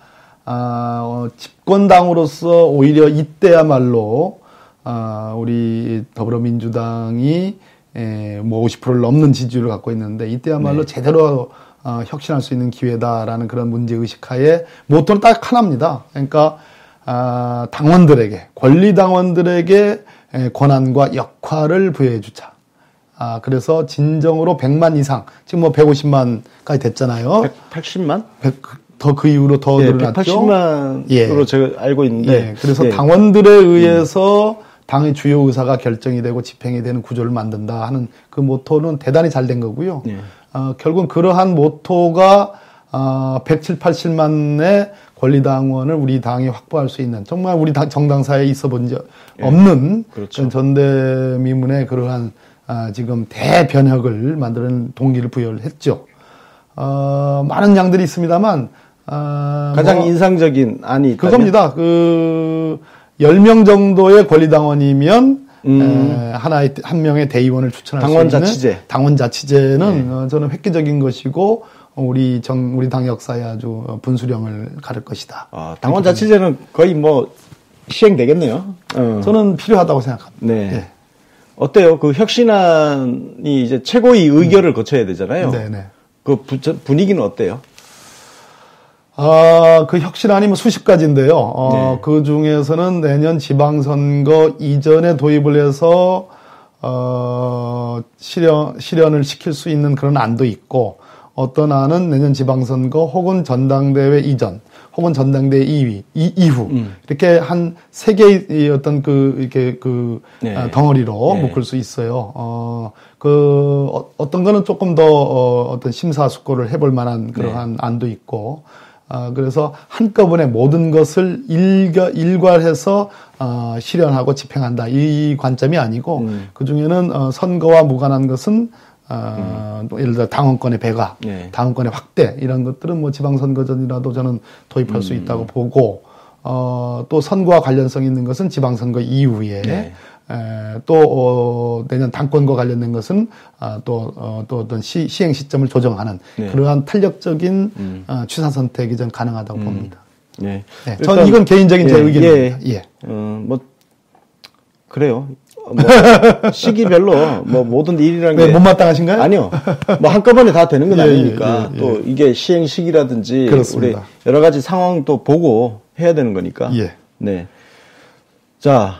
S7: 집권당으로서 오히려 이때야말로 우리 더불어민주당이 뭐 50%를 넘는 지지율을 갖고 있는데 이때야말로 제대로 혁신할 수 있는 기회다라는 그런 문제의식하에 모토는 딱 하나입니다. 그러니까 당원들에게, 권리당원들에게 권한과 역할을 부여해 주자. 그래서 진정으로 100만 이상, 지금 뭐 150만까지 됐잖아요.
S6: 180만?
S7: 더 그 이후로 더 늘어났죠.
S6: 180만으로 제가 알고 있는데.
S7: 그래서 당원들에 의해서 당의 주요 의사가 결정이 되고 집행이 되는 구조를 만든다 하는 그 모토는 대단히 잘 된 거고요. 결국은 그러한 모토가 170, 80만의 권리당원을 우리 당이 확보할 수 있는 정말 우리 정당사에 있어 본 적 없는
S6: 그렇죠.
S7: 전대미문의 그러한 지금 대변혁을 만드는 동기를 부여를 했죠. 많은 양들이 있습니다만
S6: 가장 인상적인 안이 있다면?
S7: 그겁니다. 10명 정도의 권리당원이면 한 명의 대의원을 추천할 수 있는 당원자치제는 저는 획기적인 것이고 우리 당 역사에 아주 분수령을 가를 것이다.
S6: 당원자치제는 거의 뭐 시행되겠네요.
S7: 저는 필요하다고 생각합니다.
S6: 네.
S7: 예.
S6: 어때요? 그 혁신안이 이제 최고위 의결을 거쳐야 되잖아요.
S7: 네네.
S6: 그 분위기는 어때요?
S7: 그 혁신안이 뭐 수십 가지인데요. 그 중에서는 내년 지방선거 이전에 도입을 해서, 실현을 시킬 수 있는 그런 안도 있고, 어떤 안은 내년 지방선거 혹은 전당대회 이전, 혹은 전당대회 이후, 이렇게 한 세 개의 어떤 덩어리로 묶을 수 있어요. 어떤 거는 조금 더, 어떤 심사숙고를 해볼 만한 그러한 안도 있고, 그래서 한꺼번에 모든 것을 일괄해서 실현하고 집행한다 이 관점이 아니고 그 중에는 선거와 무관한 것은 예를 들어 당원권의 배가, 당원권의 확대 이런 것들은 뭐 지방선거전이라도 저는 도입할 수 있다고 보고 또 선거와 관련성 있는 것은 지방선거 이후에 또 내년 당권과 관련된 것은 또 어떤 시행 시점을 조정하는 그러한 탄력적인 취사 선택이 전 가능하다고 봅니다. 전 이건 개인적인 제 의견입니다.
S6: 뭐 그래요. 뭐 시기별로 뭐 모든 일이라는 게
S7: 못마땅하신가요?
S6: 아니요. 뭐 한꺼번에 다 되는 건 아니니까 또 이게 시행 시기라든지
S7: 그렇습니다.
S6: 우리 여러 가지 상황도 보고 해야 되는 거니까. 네. 자.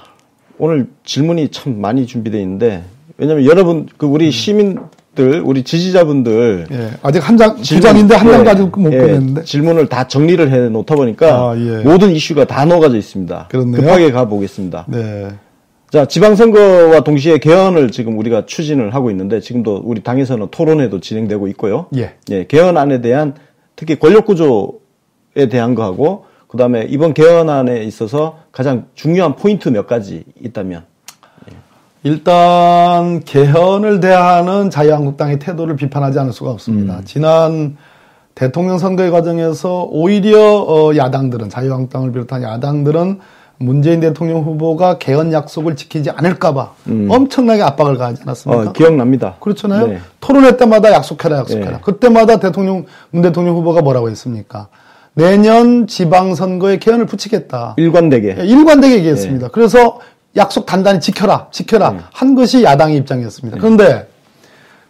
S6: 오늘 질문이 참 많이 준비되어 있는데, 왜냐면 여러분, 우리 시민들, 우리 지지자분들.
S7: 아직 두 장인데 한 장 가지고 못 끝냈는데.
S6: 질문을 다 정리를 해 놓다 보니까 모든 이슈가 다 녹아져 있습니다.
S7: 그렇네요.
S6: 급하게 가보겠습니다.
S7: 네.
S6: 자, 지방선거와 동시에 개헌을 지금 우리가 추진을 하고 있는데, 지금도 우리 당에서는 토론회도 진행되고 있고요. 개헌안에 대한 특히 권력구조에 대한 거하고, 그 다음에 이번 개헌안에 있어서 가장 중요한 포인트 몇 가지 있다면?
S7: 일단 개헌을 대하는 자유한국당의 태도를 비판하지 않을 수가 없습니다. 지난 대통령 선거의 과정에서 오히려 야당들은, 자유한국당을 비롯한 야당들은 문재인 대통령 후보가 개헌 약속을 지키지 않을까봐 엄청나게 압박을 가하지 않았습니까?
S6: 기억납니다.
S7: 그렇잖아요. 토론회 때마다 약속해라. 그때마다 문 대통령 후보가 뭐라고 했습니까? 내년 지방선거에 개헌을 붙이겠다.
S6: 일관되게
S7: 얘기했습니다. 그래서 약속 단단히 지켜라. 한 것이 야당의 입장이었습니다. 그런데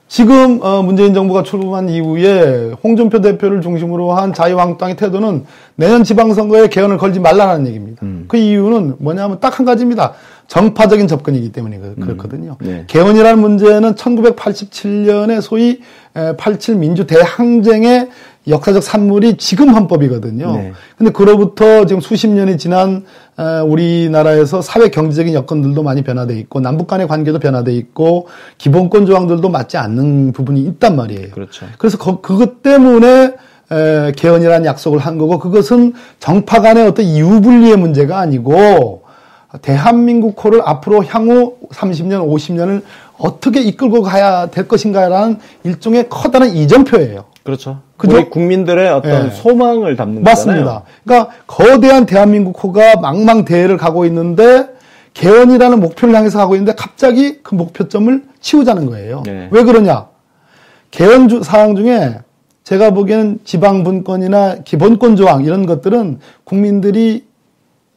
S7: 지금 문재인 정부가 출범한 이후에 홍준표 대표를 중심으로 한 자유한국당의 태도는 내년 지방선거에 개헌을 걸지 말라는 얘기입니다. 그 이유는 뭐냐면 딱 한 가지입니다. 정파적인 접근이기 때문에 그렇거든요. 개헌이라는 문제는 1987년에 소위 87 민주 대항쟁의 역사적 산물이 지금 헌법이거든요. 근데 그로부터 지금 수십 년이 지난 우리나라에서 사회 경제적인 여건들도 많이 변화돼 있고 남북 간의 관계도 변화돼 있고 기본권 조항들도 맞지 않는 부분이 있단 말이에요.
S6: 그렇죠.
S7: 그래서 그것 때문에 개헌이라는 약속을 한 거고 그것은 정파 간의 어떤 이유분리의 문제가 아니고 대한민국호를 앞으로 향후 30년, 50년을 어떻게 이끌고 가야 될 것인가라는 일종의 커다란 이정표예요.
S6: 그렇죠.
S7: 그죠?
S6: 우리 국민들의 어떤 소망을 담는
S7: 맞습니다.
S6: 거잖아요.
S7: 그러니까 거대한 대한민국호가 망망대해를 가고 있는데 개헌이라는 목표를 향해서 가고 있는데 갑자기 그 목표점을 치우자는 거예요.
S6: 네.
S7: 왜 그러냐? 개헌 사항 중에 제가 보기에는 지방분권이나 기본권 조항 이런 것들은 국민들이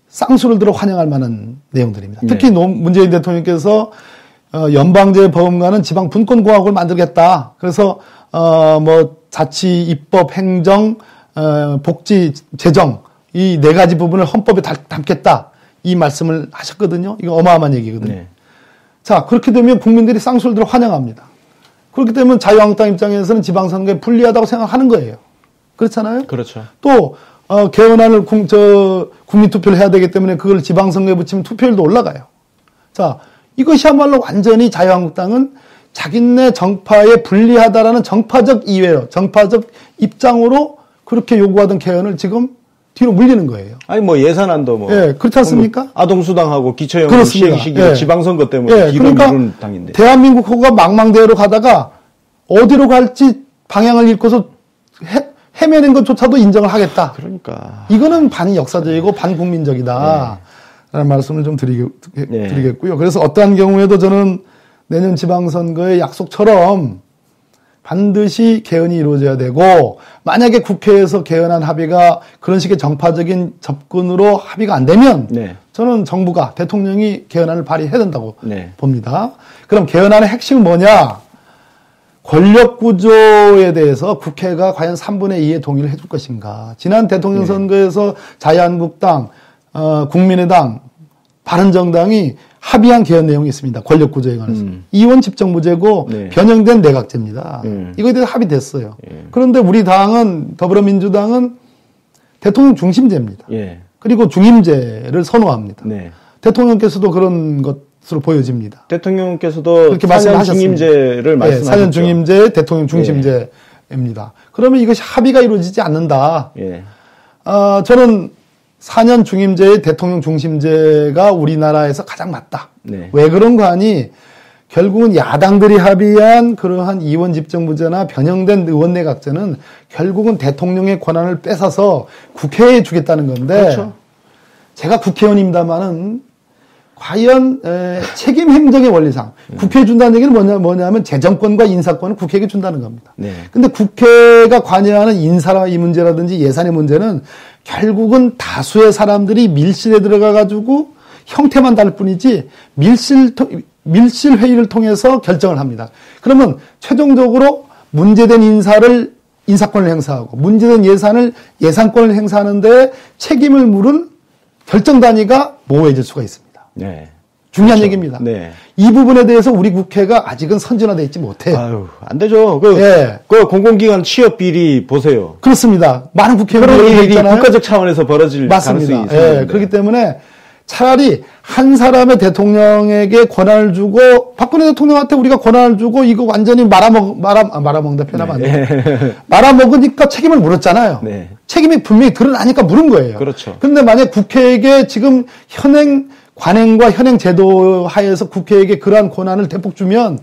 S7: 쌍수를 들어 환영할 만한 내용들입니다. 특히 문재인 대통령께서 연방제 법원과는 지방분권공화국을 만들겠다. 그래서 뭐 자치, 입법, 행정, 복지, 재정 이 네 가지 부분을 헌법에 담겠다. 이 말씀을 하셨거든요. 이거 어마어마한 얘기거든요.
S6: 네.
S7: 자, 그렇게 되면 국민들이 쌍수를 들어 환영합니다. 그렇게 되면 자유한국당 입장에서는 지방선거에 불리하다고 생각하는 거예요. 그렇잖아요?
S6: 그렇죠.
S7: 또, 개헌안을 국민투표를 해야 되기 때문에 그걸 지방선거에 붙이면 투표율도 올라가요. 자, 이것이야말로 완전히 자유한국당은 자기네 정파에 불리하다라는 정파적 이외로, 정파적 입장으로 그렇게 요구하던 개헌을 지금 뒤로 물리는 거예요.
S6: 아니 뭐 예산안도 뭐
S7: 예, 그렇지 않습니까?
S6: 아동수당하고 기초연금 시행 시기를
S7: 예.
S6: 지방선거 때문에
S7: 예,
S6: 뒤로
S7: 그러니까
S6: 미룬 당인데.
S7: 대한민국호가 망망대해로 가다가 어디로 갈지 방향을 잃고서 헤매는 것조차도 인정을 하겠다.
S6: 그러니까
S7: 이거는 반역사적이고 반국민적이다. 라는 말씀을 좀 드리겠고요. 그래서 어떠한 경우에도 저는 내년 지방선거의 약속처럼 반드시 개헌이 이루어져야 되고 만약에 국회에서 개헌안 합의가 그런 식의 정파적인 접근으로 합의가 안 되면 저는 정부가 대통령이 개헌안을 발의해야 된다고 봅니다. 그럼 개헌안의 핵심은 뭐냐? 권력구조에 대해서 국회가 과연 3분의 2의 동의를 해줄 것인가. 지난 대통령 선거에서 자유한국당, 국민의당, 바른정당이 합의한 개헌 내용이 있습니다. 권력구조에 관해서. 이원 집정부제고 변형된 내각제입니다. 이거에 대해서 합의됐어요. 그런데 우리 당은, 더불어민주당은 대통령 중심제입니다. 그리고 중임제를 선호합니다. 대통령께서도 그런 것으로 보여집니다.
S6: 대통령께서도
S7: 그렇게
S6: 4년 중임제를 말씀하셨죠.
S7: 4년 중임제, 대통령 중심제입니다. 그러면 이것이 합의가 이루어지지 않는다. 저는 4년 중임제의 대통령 중심제가 우리나라에서 가장 맞다. 왜 그런가 하니 결국은 야당들이 합의한 그러한 이원 집정부제나 변형된 의원내각제는 결국은 대통령의 권한을 뺏어서 국회에 주겠다는 건데 그렇죠. 제가 국회의원입니다만은 과연 책임 행정의 원리상 국회에 준다는 얘기는 뭐냐면 재정권과 인사권을 국회에게 준다는 겁니다. 근데 국회가 관여하는 인사나 이 문제라든지 예산의 문제는 결국은 다수의 사람들이 밀실에 들어가 가지고 형태만 다를 뿐이지 밀실 회의를 통해서 결정을 합니다. 그러면 최종적으로 문제된 인사권을 행사하고 문제된 예산권을 행사하는데 책임을 물은 결정 단위가 모호해질 수가 있습니다. 중요한 그렇죠. 얘기입니다. 이 부분에 대해서 우리 국회가 아직은 선진화되어 있지 못해요.
S6: 아유, 안 되죠. 그 공공기관 취업 비리 보세요.
S7: 그렇습니다. 많은 국회의원들이
S6: 일이 국가적 차원에서 벌어질 가능성이 있습니다.
S7: 그렇기 때문에 차라리 한 사람의 대통령에게 권한을 주고 박근혜 대통령한테 우리가 권한을 주고 이거 완전히 말아먹는다 표현하면 안 돼요. 말아먹으니까 책임을 물었잖아요. 책임이 분명히 드러나니까 물은 거예요.
S6: 그렇죠.
S7: 그런데 만약 국회에게 지금 관행과 현행 제도 하에서 국회에게 그러한 권한을 대폭 주면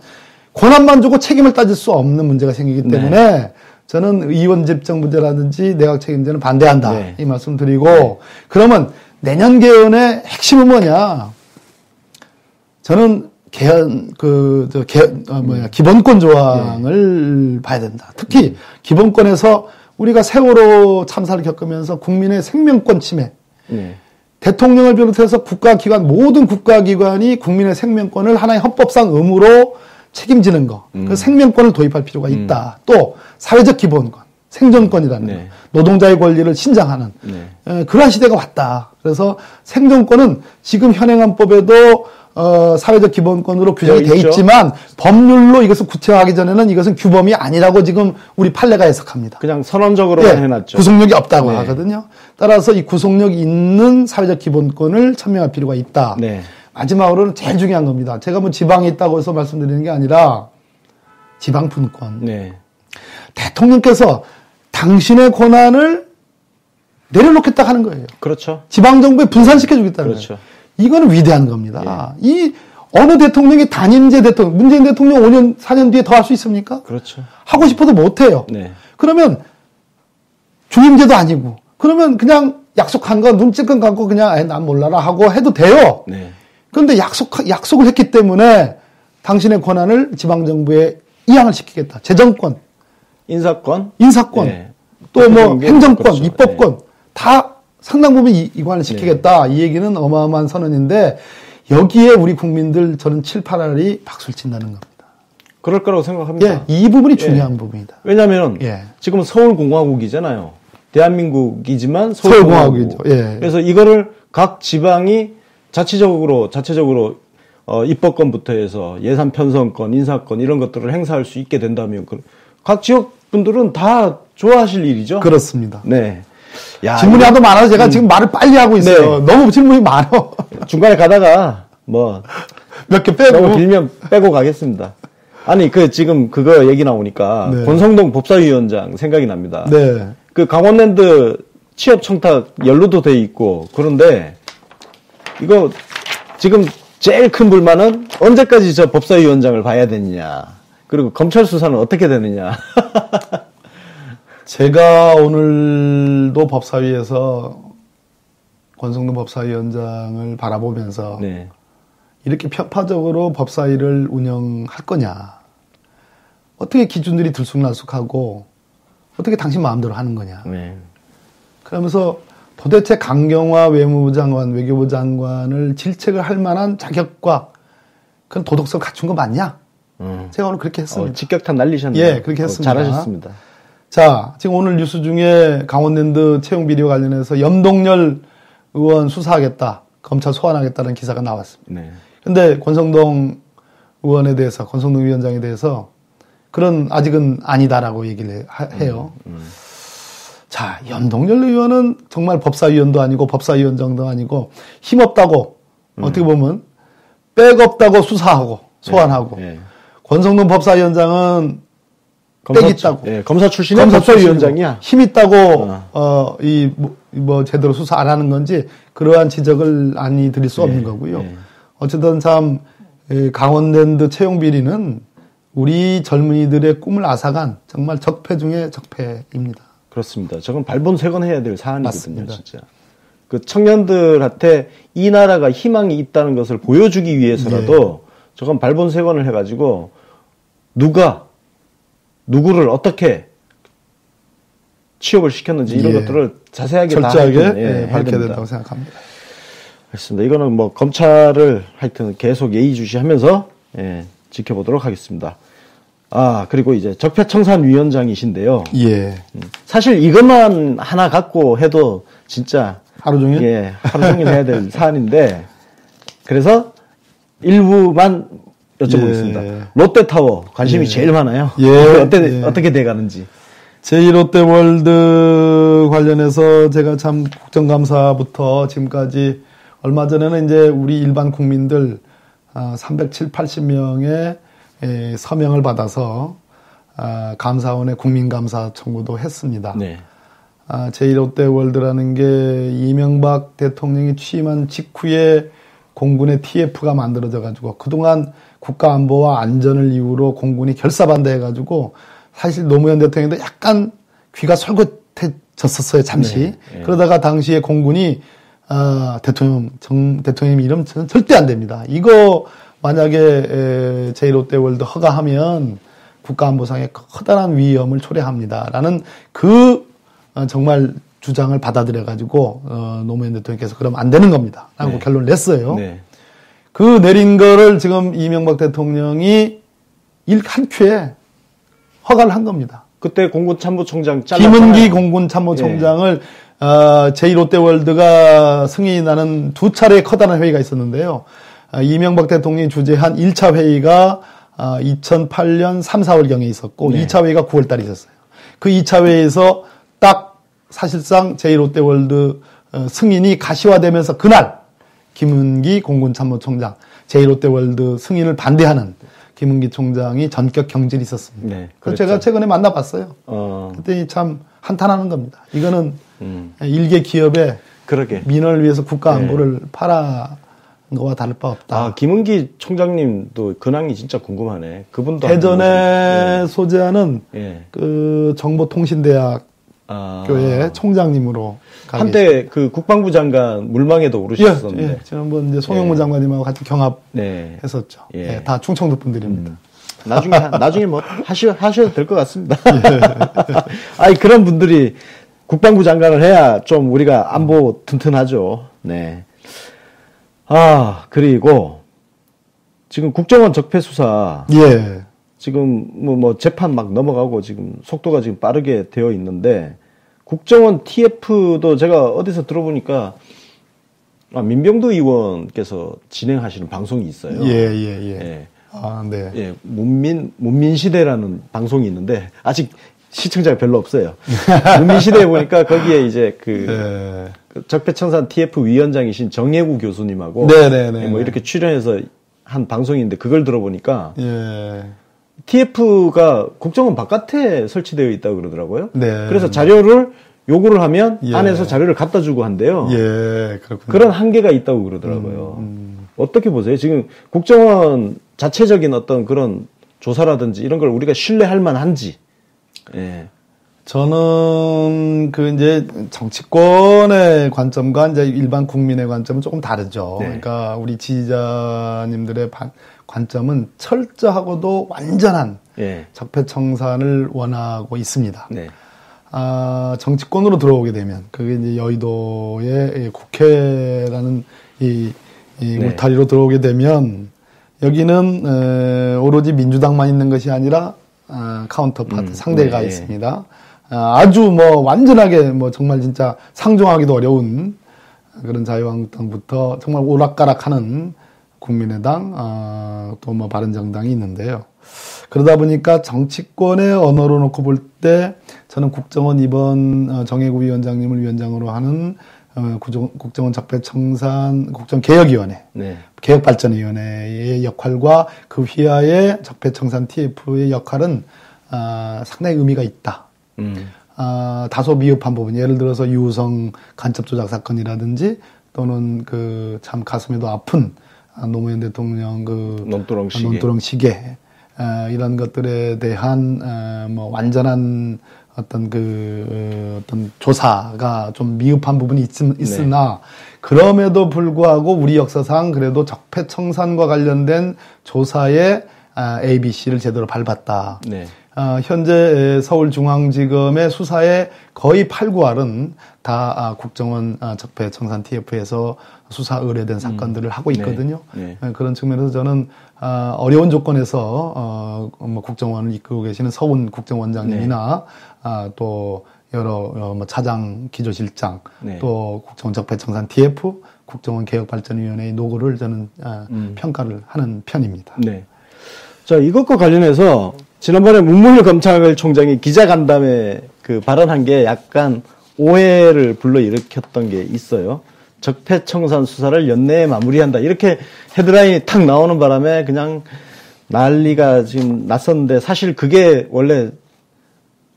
S7: 권한만 주고 책임을 따질 수 없는 문제가 생기기 때문에 저는 의원 집정부제라든지 내각 책임제는 반대한다. 이 말씀 드리고 그러면 내년 개헌의 핵심은 뭐냐? 저는 기본권 조항을 봐야 된다. 특히 기본권에서 우리가 세월호 참사를 겪으면서 국민의 생명권 침해. 대통령을 비롯해서 국가기관, 모든 국가기관이 국민의 생명권을 하나의 헌법상 의무로 책임지는 거. 그 생명권을 도입할 필요가 있다. 또 사회적 기본권, 생존권이라는 거. 노동자의 권리를 신장하는 그러한 시대가 왔다. 그래서 생존권은 지금 현행 헌법에도 사회적 기본권으로 규정이 돼 있지만 법률로 이것을 구체화하기 전에는 이것은 규범이 아니라고 지금 우리 판례가 해석합니다.
S6: 그냥 선언적으로만 해놨죠.
S7: 구속력이 없다고 하거든요. 따라서 이 구속력 있는 사회적 기본권을 천명할 필요가 있다. 마지막으로는 제일 중요한 겁니다. 제가 뭐 지방에 있다고 해서 말씀드리는 게 아니라 지방분권. 대통령께서 당신의 권한을 내려놓겠다 하는 거예요.
S6: 그렇죠.
S7: 지방정부에 분산시켜주겠다는
S6: 그렇죠.
S7: 거예요. 이거는 위대한 겁니다. 이 어느 대통령이 단임제 대통령, 문재인 대통령 5년, 4년 뒤에 더 할 수 있습니까?
S6: 그렇죠.
S7: 하고 싶어도 못해요.
S6: 네.
S7: 그러면 중임제도 아니고 그러면 그냥 약속한 거 눈찔끔 감고 그냥 난 몰라라 하고 해도 돼요.
S6: 네.
S7: 그런데 약속을 했기 때문에 당신의 권한을 지방정부에 이양을 시키겠다. 재정권,
S6: 인사권,
S7: 네. 또 뭐 행정권, 그렇죠. 입법권 네. 다 상당 부분 이관을 시키겠다. 네. 이 얘기는 어마어마한 선언인데 여기에 우리 국민들 저는 7, 8알이 박수를 친다는 겁니다.
S6: 그럴 거라고 생각합니다.
S7: 예, 이 부분이 중요한 부분이다.
S6: 왜냐하면 지금은 서울공화국이잖아요. 대한민국이지만
S7: 서울공화국이죠. 예.
S6: 그래서 이거를 각 지방이 자체적으로 입법권부터 해서 예산 편성권, 인사권 이런 것들을 행사할 수 있게 된다면 각 지역 분들은 다 좋아하실 일이죠.
S7: 그렇습니다.
S6: 네. 야,
S7: 질문이 하도 많아서 제가 지금 말을 빨리 하고 있어요. 네. 너무 질문이 많아.
S6: 중간에 가다가 뭐
S7: 몇 개 빼고
S6: 너무 길면 빼고 가겠습니다. 아니 지금 그거 얘기 나오니까 네. 권성동 법사위원장 생각이 납니다.
S7: 네.
S6: 그 강원랜드 취업 청탁 연루도 돼 있고 그런데 이거 지금 제일 큰 불만은 언제까지 저 법사위원장을 봐야 되느냐. 그리고 검찰 수사는 어떻게 되느냐.
S7: 제가 오늘도 법사위에서 권성동 법사위원장을 바라보면서
S6: 네.
S7: 이렇게 편파적으로 법사위를 운영할 거냐. 어떻게 기준들이 들쑥날쑥하고 어떻게 당신 마음대로 하는 거냐.
S6: 네. 그러면서
S7: 도대체 강경화 외무부 장관, 외교부 장관을 질책을 할 만한 자격과 그런 도덕성 갖춘 거 맞냐? 제가 오늘 그렇게 했습니다.
S6: 직격탄 날리셨네요.
S7: 예, 그렇게 했습니다.
S6: 잘하셨습니다.
S7: 자, 지금 오늘 뉴스 중에 강원랜드 채용 비리와 관련해서 염동열 의원 수사하겠다, 검찰 소환하겠다는 기사가 나왔습니다.
S6: 네.
S7: 근데 권성동 의원에 대해서, 권성동 위원장에 대해서 그런 아직은 아니다라고 얘기를 해요. 자, 염동열 의원은 정말 법사위원도 아니고 법사위원장도 아니고 힘없다고 어떻게 보면 백 없다고 수사하고 소환하고
S6: 네.
S7: 권성동 법사위원장은 백 있다고.
S6: 네, 검사 출신의 법사위원장이야.
S7: 힘 있다고 제대로 수사 안 하는 건지 그러한 지적을 아니 드릴 수 없는 거고요. 어쨌든 참 강원랜드 채용 비리는 우리 젊은이들의 꿈을 앗아간 정말 적폐 중에 적폐입니다.
S6: 그렇습니다. 저건 발본색원해야 될 사안이거든요.
S7: 맞습니다.
S6: 진짜. 그 청년들한테 이 나라가 희망이 있다는 것을 보여주기 위해서라도 저건 발본색원을 해가지고 누구를 어떻게 취업을 시켰는지 이런 것들을 자세하게
S7: 철저하게 밝혀야 된다고 생각합니다.
S6: 알겠습니다. 이거는 뭐 검찰을 하여튼 계속 예의주시하면서 지켜보도록 하겠습니다. 그리고 이제 적폐청산위원장이신데요.
S7: 예.
S6: 사실 이것만 하나 갖고 해도 진짜
S7: 하루 종일?
S6: 하루 종일 해야 될 사안인데 그래서 일부만 여쭤보겠습니다. 롯데타워 관심이 제일 많아요. 어떻게 돼가는지.
S7: 제2롯데월드 관련해서 제가 참 국정감사부터 지금까지 얼마 전에는 이제 우리 일반 국민들 370~80명의 서명을 받아서 감사원에 국민감사 청구도 했습니다.
S6: 네.
S7: 제2롯데월드라는 게 이명박 대통령이 취임한 직후에 공군의 TF가 만들어져 가지고 그동안 국가안보와 안전을 이유로 공군이 결사반대해가지고 사실 노무현 대통령도 약간 귀가 솔깃해졌었어요, 잠시.
S6: 네.
S7: 그러다가 당시에 공군이 대통령 이름 절대 안 됩니다. 이거 만약에 제2롯데월드 허가하면 국가안보상에 커다란 위험을 초래합니다라는 정말 주장을 받아들여가지고 노무현 대통령께서 그러면 안 되는 겁니다 라고 결론을 냈어요.
S6: 네.
S7: 그 내린 거를 지금 이명박 대통령이 한 큐에 허가를 한 겁니다.
S6: 그때 공군참모총장 잘랐잖아요.
S7: 김은기 공군참모총장을 제2롯데월드가 승인이 나는 두 차례의 커다란 회의가 있었는데요. 이명박 대통령이 주재한 1차 회의가 2008년 3, 4월경에 있었고 2차 회의가 9월달에 있었어요. 그 2차 회의에서 딱 사실상 제2롯데월드 승인이 가시화되면서 그날 김은기 공군참모총장 제2롯데월드 승인을 반대하는 김은기 총장이 전격 경질이 있었습니다.
S6: 네,
S7: 그래서 제가 최근에 만나봤어요. 그때 참 한탄하는 겁니다. 이거는 일개 기업에
S6: 그러게.
S7: 민원을 위해서 국가 안보를 팔아 거와 다를 바 없다.
S6: 아, 김은기 총장님도 근황이 진짜 궁금하네. 그분도
S7: 대전에 소재하는 그 정보통신대학 교회 총장님으로
S6: 한때 그 국방부 장관 물망에도 오르셨었는데.
S7: 지난번 이제 송영무 장관님하고 같이 경합했었죠. 다 충청도 분들입니다.
S6: 나중에 뭐 하셔도 될 것 같습니다. 아니, 그런 분들이 국방부 장관을 해야 좀 우리가 안보 튼튼하죠. 네. 아, 그리고 지금 국정원 적폐 수사. 지금 뭐 재판 막 넘어가고 지금 속도가 지금 빠르게 되어 있는데 국정원 TF도 제가 어디서 들어보니까 민병두 의원께서 진행하시는 방송이 있어요.
S7: 아, 네.
S6: 예, 문민시대라는 방송이 있는데 아직 시청자가 별로 없어요. 문민시대에 보니까 거기에 이제 그 적폐청산 TF 위원장이신 정혜구 교수님하고 뭐 이렇게 출연해서 한 방송인데 그걸 들어보니까 TF가 국정원 바깥에 설치되어 있다고 그러더라고요. 그래서 자료를 요구를 하면 안에서 자료를 갖다 주고 한대요.
S7: 그렇군요.
S6: 그런 한계가 있다고 그러더라고요. 어떻게 보세요? 지금 국정원 자체적인 어떤 그런 조사라든지 이런 걸 우리가 신뢰할 만한지.
S7: 저는 그 이제 정치권의 관점과 이제 일반 국민의 관점은 조금 다르죠. 그러니까 우리 지지자님들의 관점은 철저하고도 완전한 적폐청산을 원하고 있습니다. 정치권으로 들어오게 되면 그게 이제 여의도의 국회라는 이 울타리로 들어오게 되면 여기는 오로지 민주당만 있는 것이 아니라 카운터파트 상대가 있습니다. 아주 뭐 완전하게 뭐 정말 진짜 상종하기도 어려운 그런 자유한국당부터 정말 오락가락하는 국민의당 또 뭐 바른정당이 있는데요. 그러다 보니까 정치권의 언어로 놓고 볼 때 저는 국정원 이번 정혜구 위원장님을 위원장으로 하는 국정원 적폐청산 국정개혁위원회, 개혁발전위원회의 역할과 그 휘하의 적폐청산 TF의 역할은 상당히 의미가 있다. 다소 미흡한 부분, 예를 들어서 유우성 간첩조작 사건이라든지 또는 그 참 가슴에도 아픈 노무현 대통령 그 논두렁 시계 이런 것들에 대한 뭐 완전한 어떤 어떤 조사가 좀 미흡한 부분이 있으나 그럼에도 불구하고 우리 역사상 그래도 적폐청산과 관련된 조사의 ABC를 제대로 밟았다. 현재 서울중앙지검의 수사의 거의 8, 9할은 다 국정원 적폐청산 TF에서 수사 의뢰된 사건들을 하고 있거든요. 그런 측면에서 저는 어려운 조건에서 뭐 국정원을 이끌고 계시는 서훈 국정원장님이나 또 여러 뭐 차장 기조실장 또 국정원 적폐청산 TF 국정원 개혁발전위원회의 노고를 저는 평가를 하는 편입니다.
S6: 자, 이것과 관련해서 지난번에 문무일 검찰총장이 기자간담회 그 발언한 게 약간 오해를 불러일으켰던 게 있어요. 적폐청산 수사를 연내에 마무리한다. 이렇게 헤드라인이 탁 나오는 바람에 그냥 난리가 지금 났었는데 사실 그게 원래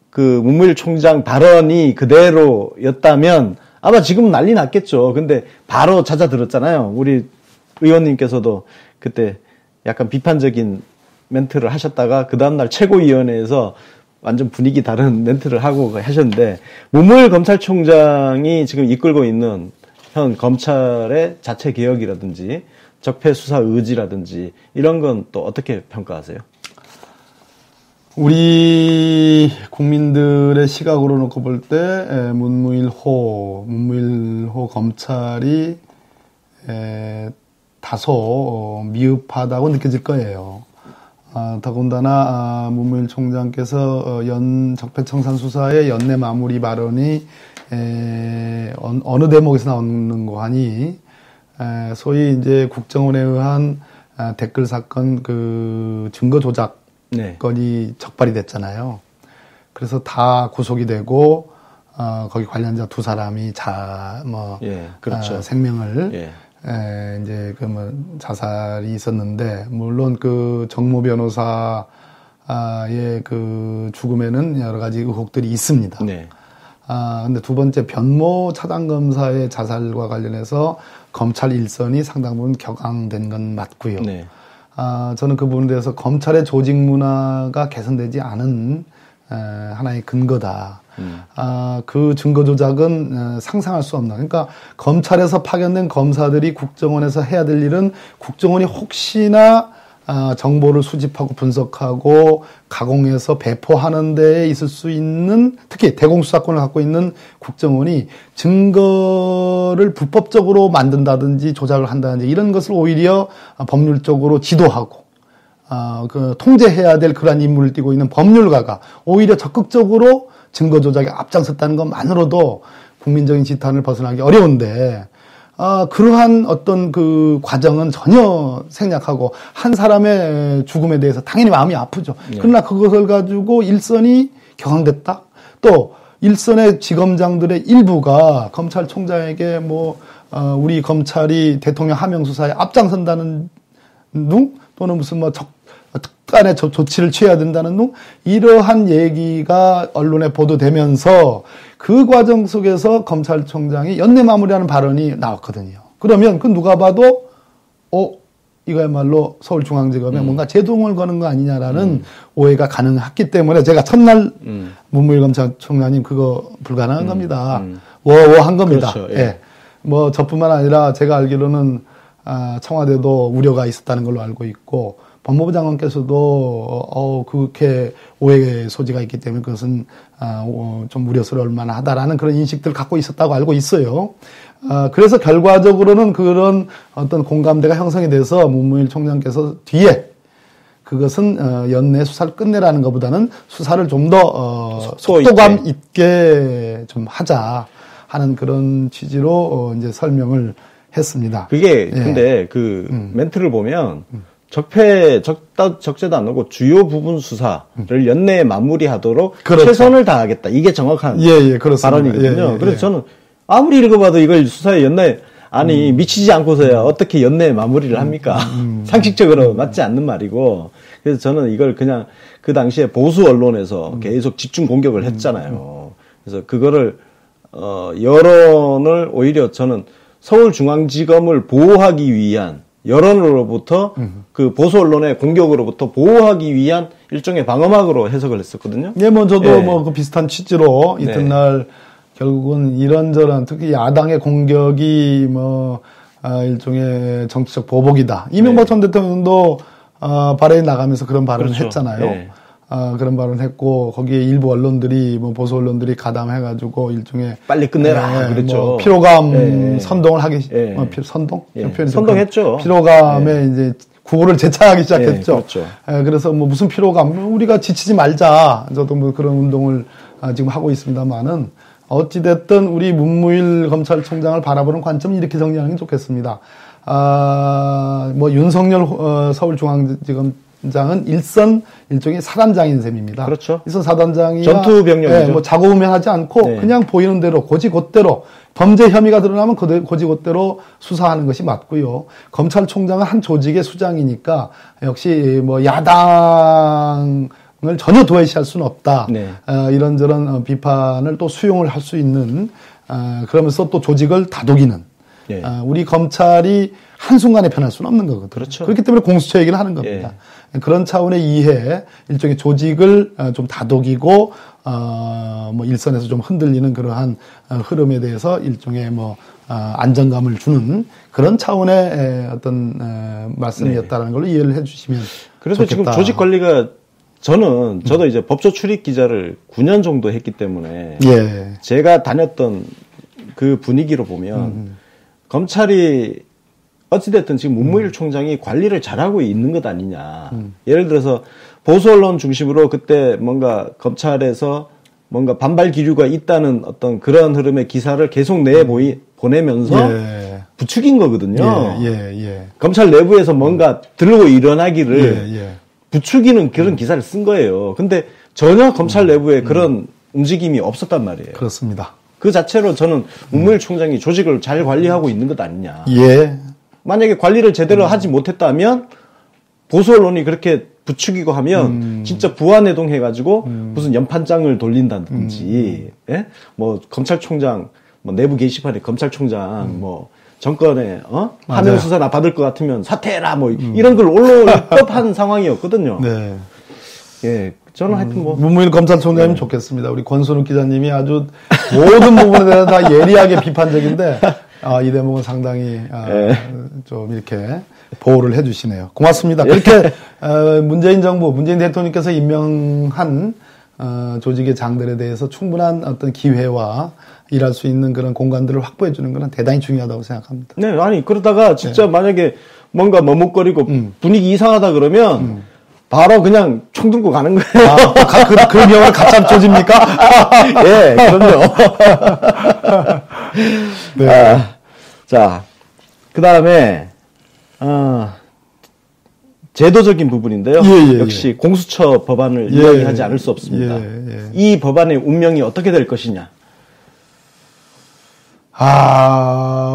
S6: 그 문무일 총장 발언이 그대로였다면 아마 지금 난리 났겠죠. 근데 바로 잦아들었잖아요. 우리 의원님께서도 그때 약간 비판적인 멘트를 하셨다가 그 다음날 최고위원회에서 완전 분위기 다른 멘트를 하고 하셨는데 문무일 검찰총장이 지금 이끌고 있는 현 검찰의 자체 개혁이라든지 적폐 수사 의지라든지 이런 건 또 어떻게 평가하세요?
S7: 우리 국민들의 시각으로 놓고 볼 때 문무일호 검찰이 다소 미흡하다고 느껴질 거예요. 더군다나 문무일 총장께서 적폐청산 수사의 연내 마무리 발언이 어느 대목에서 나오는 거 하니 소위 이제 국정원에 의한 댓글 사건 그 증거 조작 건이 적발이 됐잖아요. 그래서 다 구속이 되고 거기 관련자 2사람이 그렇죠. 생명을 이제 그 뭐 자살이 있었는데 물론 그 정모 변호사의 그 죽음에는 여러 가지 의혹들이 있습니다. 네. 근데 두 번째 변모 차장검사의 자살과 관련해서 검찰 일선이 상당 부분 격앙된 건 맞고요. 네. 저는 그 부분에 대해서 검찰의 조직 문화가 개선되지 않은 하나의 근거다. 그 증거 조작은 상상할 수 없나. 그러니까 검찰에서 파견된 검사들이 국정원에서 해야 될 일은 국정원이 혹시나 정보를 수집하고 분석하고 가공해서 배포하는 데에 있을 수 있는, 특히 대공수사권을 갖고 있는 국정원이 증거를 불법적으로 만든다든지 조작을 한다든지 이런 것을 오히려 법률적으로 지도하고 그 통제해야 될 그러한 임무를 띠고 있는 법률가가 오히려 적극적으로 증거 조작에 앞장섰다는 것만으로도 국민적인 지탄을 벗어나기 어려운데, 그러한 어떤 그 과정은 전혀 생략하고 한 사람의 죽음에 대해서 당연히 마음이 아프죠. 네. 그러나 그것을 가지고 일선이 격앙됐다? 또 일선의 지검장들의 일부가 검찰총장에게 우리 검찰이 대통령 하명 수사에 앞장선다는 둥, 또는 무슨 특단의 조치를 취해야 된다는 둥, 이러한 얘기가 언론에 보도되면서 그 과정 속에서 검찰총장이 연내 마무리하는 발언이 나왔거든요. 그러면 그 누가 봐도 이거야말로 서울중앙지검에 뭔가 제동을 거는 거 아니냐라는 오해가 가능했기 때문에 제가 첫날 문무일 검찰총장님 그거 불가능한 겁니다. 한 겁니다. 그렇죠. 예. 저뿐만 아니라 제가 알기로는 청와대도 우려가 있었다는 걸로 알고 있고, 법무부 장관께서도 그렇게 오해의 소지가 있기 때문에 그것은 좀 우려스러울 만하다라는 그런 인식들을 갖고 있었다고 알고 있어요. 그래서 결과적으로는 그런 어떤 공감대가 형성이 돼서 문무일 총장께서 뒤에 그것은 연내 수사를 끝내라는 것보다는 수사를 좀 더 속도감 있게 좀 하자 하는 그런 취지로 이제 설명을 했습니다.
S6: 그게 근데 그 멘트를 보면 적재도 안 하고 주요 부분 수사를 연내에 마무리하도록 그렇죠. 최선을 다하겠다. 이게 정확한 발언이거든요. 그래서 저는 아무리 읽어봐도 이걸 수사에 연내에 미치지 않고서야 어떻게 연내에 마무리를 합니까? 상식적으로 맞지 않는 말이고. 그래서 저는 이걸 그냥 그 당시에 보수 언론에서 계속 집중 공격을 했잖아요. 그래서 그거를 여론을 오히려 저는 서울중앙지검을 보호하기 위한 여론으로부터 그 보수 언론의 공격으로부터 보호하기 위한 일종의 방어막으로 해석을 했었거든요.
S7: 예, 저도 그 비슷한 취지로 이튿날 결국은 이런저런 특히 야당의 공격이 일종의 정치적 보복이다. 이명박 전 대통령도 발언에 나가면서 그런 발언을 그렇죠. 했잖아요. 네. 그런 발언을 했고, 거기에 일부 언론들이, 보수 언론들이 가담해가지고, 일종의.
S6: 빨리 끝내라. 그랬죠.
S7: 피로감 선동을 하기, 선동?
S6: 선동했죠.
S7: 피로감에 이제 구호를 재창하기 시작했죠.
S6: 그렇죠.
S7: 그래서 무슨 피로감, 우리가 지치지 말자. 저도 그런 운동을 지금 하고 있습니다만은, 어찌됐든 우리 문무일 검찰총장을 바라보는 관점은 이렇게 정리하는 게 좋겠습니다. 윤석열 서울중앙지검장은 일종의 사단장인 셈입니다.
S6: 그렇죠.
S7: 일선 사단장이
S6: 전투 병력이죠.
S7: 자고우면하지 않고 그냥 보이는 대로 고지곧대로 범죄 혐의가 드러나면 고지곧대로 수사하는 것이 맞고요. 검찰총장은 한 조직의 수장이니까 역시 야당을 전혀 도외시할 수는 없다. 이런저런 비판을 또 수용을 할 수 있는 그러면서 또 조직을 다독이는 우리 검찰이 한순간에 변할 수는 없는 거거든요.
S6: 그렇죠.
S7: 그렇기 때문에 공수처 얘기를 하는 겁니다. 그런 차원의 이해, 일종의 조직을 좀 다독이고 일선에서 좀 흔들리는 그러한 흐름에 대해서 일종의 안정감을 주는 그런 차원의 어떤 말씀이었다는 걸로 이해를 해 주시면
S6: 그래서 좋겠다. 지금 조직 관리가 저도 이제 법조 출입 기자를 9년 정도 했기 때문에 제가 다녔던 그 분위기로 보면 검찰이 어찌됐든 지금 문무일 총장이 관리를 잘하고 있는 것 아니냐. 예를 들어서 보수 언론 중심으로 그때 뭔가 검찰에서 뭔가 반발 기류가 있다는 어떤 그런 흐름의 기사를 계속 보내면서 부추긴 거거든요. 검찰 내부에서 뭔가 들고 일어나기를 부추기는 그런 기사를 쓴 거예요. 근데 전혀 검찰 내부에 그런 움직임이 없었단 말이에요.
S7: 그렇습니다.
S6: 그 자체로 저는 문무일 총장이 조직을 잘 관리하고 있는 것 아니냐. 만약에 관리를 제대로 하지 못했다면 보수 언론이 그렇게 부추기고 하면 진짜 부안해동 해가지고 무슨 연판장을 돌린다든지 예? 뭐 검찰총장 뭐 내부 게시판에 검찰총장 뭐 정권에 하명 수사나 받을 것 같으면 사퇴해라 뭐 이런 걸 올라올 법한 상황이었거든요. 네. 예, 저는 하여튼 뭐
S7: 문무일 검찰총장님 좋겠습니다. 우리 권순욱 기자님이 아주 모든 부분에 대해서 다 예리하게 비판적인데 이 대목은 상당히 좀 이렇게 보호를 해주시네요. 고맙습니다. 이렇게 문재인 정부, 문재인 대통령께서 임명한 조직의 장들에 대해서 충분한 어떤 기회와 일할 수 있는 그런 공간들을 확보해 주는 것은 대단히 중요하다고 생각합니다.
S6: 네, 아니 그러다가 진짜 만약에 뭔가 머뭇거리고 분위기 이상하다 그러면 바로 그냥 총 들고 가는 거예요.
S7: 그 명을 가짜 조집니까?
S6: 예, 그럼요.
S7: 네.
S6: 자, 그 다음에 제도적인 부분인데요. 역시 공수처 법안을 이야기하지 않을 수 없습니다. 이 법안의 운명이 어떻게 될 것이냐.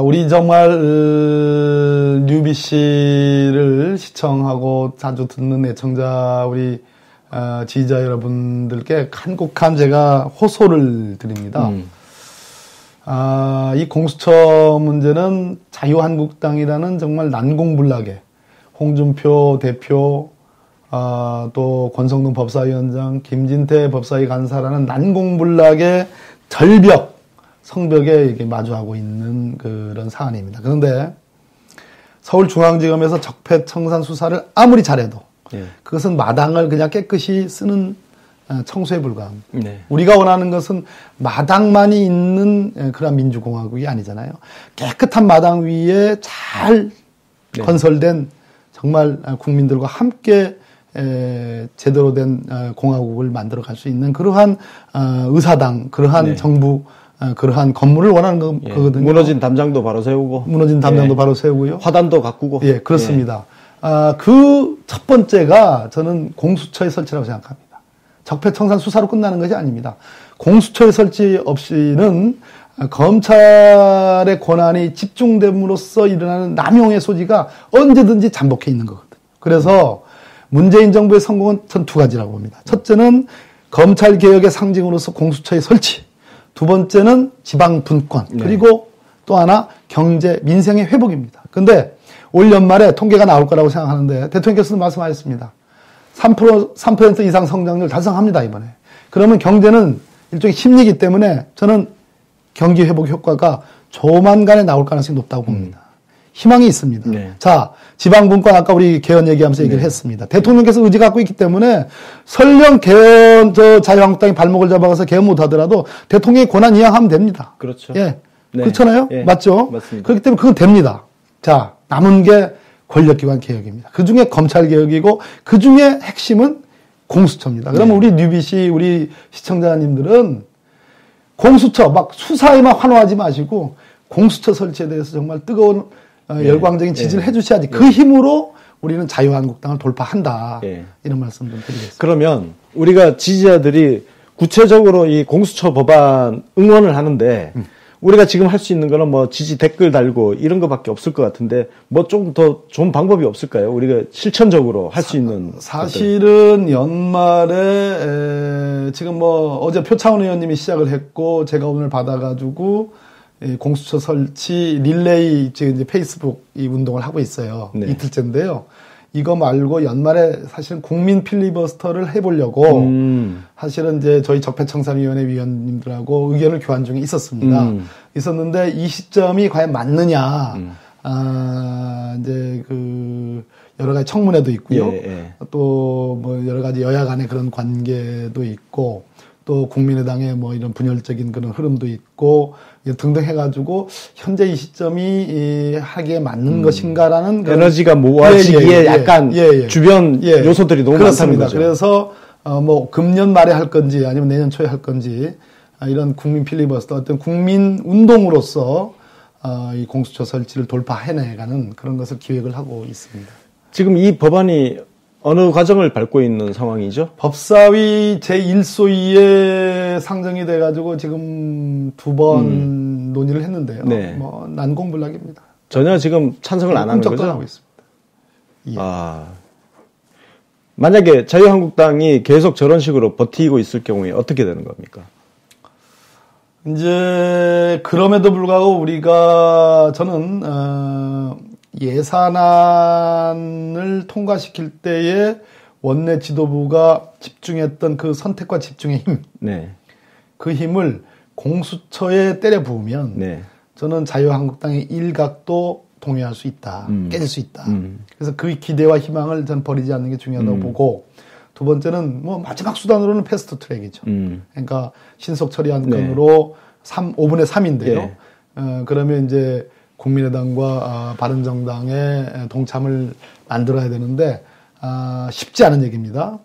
S7: 우리 정말 UBC를 시청하고 자주 듣는 애청자 우리 지지자 여러분들께 간곡한 제가 호소를 드립니다. 이 공수처 문제는 자유한국당이라는 정말 난공불락의 홍준표 대표, 또 권성동 법사위원장, 김진태 법사위 간사라는 난공불락의 절벽, 성벽에 이렇게 마주하고 있는 그런 사안입니다. 그런데 서울중앙지검에서 적폐청산 수사를 아무리 잘해도 그것은 마당을 그냥 깨끗이 쓰는 청소에 불과합니다. 우리가 원하는 것은 마당만이 있는 그런 민주공화국이 아니잖아요. 깨끗한 마당 위에 잘 건설된 정말 국민들과 함께 제대로 된 공화국을 만들어갈 수 있는 그러한 의사당, 그러한 정부, 그러한 건물을 원하는 거거든요.
S6: 무너진 담장도 바로 세우고.
S7: 무너진 담장도 바로 세우고요.
S6: 화단도 가꾸고.
S7: 예, 그렇습니다. 그 첫 번째가 저는 공수처의 설치라고 생각합니다. 적폐청산 수사로 끝나는 것이 아닙니다. 공수처의 설치 없이는 검찰의 권한이 집중됨으로써 일어나는 남용의 소지가 언제든지 잠복해 있는 거거든요. 그래서 문재인 정부의 성공은 전 두 가지라고 봅니다. 첫째는 검찰개혁의 상징으로서 공수처의 설치. 두 번째는 지방 분권. 그리고 또 하나 경제, 민생의 회복입니다. 근데 올 연말에 통계가 나올 거라고 생각하는데 대통령께서도 말씀하셨습니다. 3% 이상 성장률 달성합니다, 이번에. 그러면 경제는 일종의 심리이기 때문에 저는 경기 회복 효과가 조만간에 나올 가능성이 높다고 봅니다. 희망이 있습니다. 자, 지방분권 아까 우리 개헌 얘기하면서 얘기를 했습니다. 대통령께서 의지 갖고 있기 때문에 설령 개헌, 자유한국당이 발목을 잡아가서 개헌 못 하더라도 대통령이 권한 이양하면 됩니다.
S6: 그렇죠.
S7: 예. 그렇잖아요? 맞죠?
S6: 맞습니다.
S7: 그렇기 때문에 그건 됩니다. 자, 남은 게 권력기관 개혁입니다. 그 중에 검찰 개혁이고 그 중에 핵심은 공수처입니다. 그러면 우리 UBC, 우리 시청자님들은 공수처 막 수사에만 환호하지 마시고 공수처 설치에 대해서 정말 뜨거운 열광적인 지지를 해주셔야지 그 힘으로 우리는 자유한국당을 돌파한다. 이런 말씀 좀 드리겠습니다.
S6: 그러면 우리가 지지자들이 구체적으로 이 공수처 법안 응원을 하는데 우리가 지금 할 수 있는 거는 뭐 지지 댓글 달고 이런 거밖에 없을 것 같은데 뭐 좀 더 좋은 방법이 없을까요? 우리가 실천적으로 할 수 있는.
S7: 사실은 연말에 지금 뭐 어제 표창원 의원님이 시작을 했고 제가 오늘 받아가지고 공수처 설치 릴레이 이제 페이스북 이 운동을 하고 있어요. 이틀째인데요. 이거 말고 연말에 사실은 국민 필리버스터를 해보려고 사실은 이제 저희 적폐청산위원회 위원님들하고 의견을 교환 중에 있었습니다. 있었는데 이 시점이 과연 맞느냐. 이제 그 여러 가지 청문회도 있고요. 또 뭐 여러 가지 여야 간의 그런 관계도 있고 또 국민의당의 뭐 이런 분열적인 그런 흐름도 있고 등등 해가지고 현재 이 시점이 하기에 맞는 것인가라는
S6: 에너지가 모아지기에 약간 주변 요소들이 너무 많다는 거죠.
S7: 그래서 뭐 금년 말에 할 건지 아니면 내년 초에 할 건지 이런 국민 필리버스터 어떤 국민 운동으로서 이 공수처 설치를 돌파해내가는 그런 것을 기획을 하고 있습니다.
S6: 지금 이 법안이 어느 과정을 밟고 있는 상황이죠?
S7: 법사위 제1소위에 상정이 돼가지고 지금 2번 논의를 했는데요. 뭐 난공불락입니다.
S6: 전혀 지금 찬성을 안 하는 거죠?
S7: 하고 있습니다.
S6: 예. 만약에 자유한국당이 계속 저런 식으로 버티고 있을 경우에 어떻게 되는 겁니까?
S7: 이제 그럼에도 불구하고 우리가 저는 예산안을 통과시킬 때에 원내 지도부가 집중했던 그 선택과 집중의 힘, 네. 그 힘을 공수처에 때려 부으면 네. 저는 자유한국당의 일각도 동요할 수 있다, 깨질 수 있다. 그래서 그 기대와 희망을 전 버리지 않는 게 중요하다고 보고, 두 번째는 뭐 마지막 수단으로는 패스트 트랙이죠. 그러니까 신속 처리한 건으로 5분의 3인데요. 그러면 이제 국민의당과 바른정당의 동참을 만들어야 되는데 쉽지 않은 얘기입니다.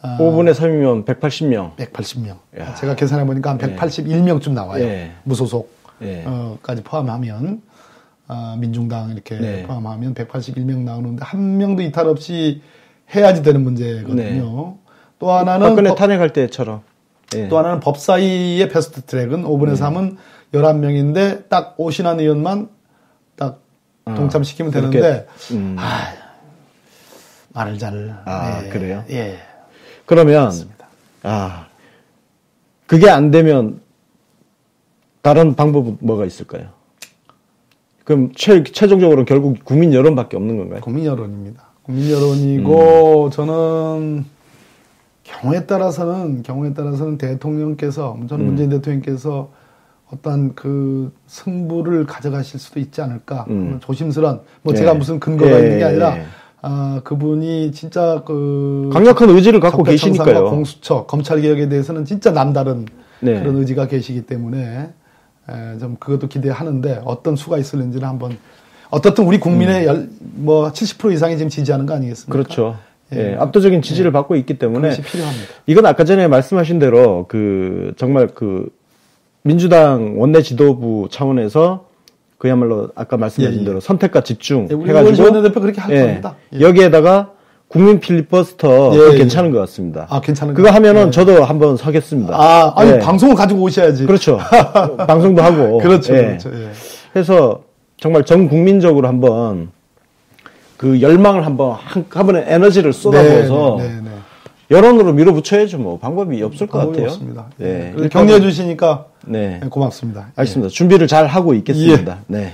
S6: 5분의 3이면 180명.
S7: 180명. 야. 제가 계산해보니까 한 181명쯤 나와요. 무소속까지 포함하면. 민중당 이렇게 포함하면 181명 나오는데 한 명도 이탈 없이 해야지 되는 문제거든요. 또 하나는
S6: 박근혜 탄핵할 때처럼.
S7: 또 하나는 법사위의 패스트 트랙은 5분의 3은 11명인데 딱 오신환 의원만 딱 동참시키면 되는데 말을 잘.
S6: 그래요?
S7: 예.
S6: 그러면
S7: 맞습니다.
S6: 그게 안 되면 다른 방법은 뭐가 있을까요? 그럼 최종적으로는 결국 국민 여론밖에 없는 건가요?
S7: 국민 여론입니다. 국민 여론이고 저는 경우에 따라서는 대통령께서 저는 문재인 대통령께서 어떤 그 승부를 가져가실 수도 있지 않을까 조심스런 제가 무슨 근거가 있는 게 아니라 그분이 진짜 그
S6: 강력한 의지를 갖고 계시니까요.
S7: 공수처 검찰 개혁에 대해서는 진짜 남다른 그런 의지가 계시기 때문에 좀 그것도 기대하는데 어떤 수가 있을는지는 한번 어떻든 우리 국민의 70% 이상이 지금 지지하는 거 아니겠습니까?
S6: 그렇죠. 압도적인 지지를 받고 있기 때문에
S7: 그것이 필요합니다.
S6: 이건 아까 전에 말씀하신 대로 정말 민주당 원내 지도부 차원에서 그야말로 아까 말씀하신 대로 선택과 집중 해가지고
S7: 원내대표 그렇게 할 겁니다.
S6: 여기에다가 국민 필리버스터 괜찮은 것 같습니다.
S7: 괜찮은
S6: 그거 하면은 저도 한번 서겠습니다.
S7: 아니 방송을 가지고 오셔야지.
S6: 그렇죠. 방송도 하고.
S7: 그렇죠.
S6: 그래서 정말 전 국민적으로 한번 그 열망을 한번에 에너지를 쏟아부어서 여론으로 밀어붙여야죠. 뭐 방법이 없을 것 같아요.
S7: 없습니다. 격려해 주시니까 고맙습니다.
S6: 알겠습니다. 준비를 잘 하고 있겠습니다. 네.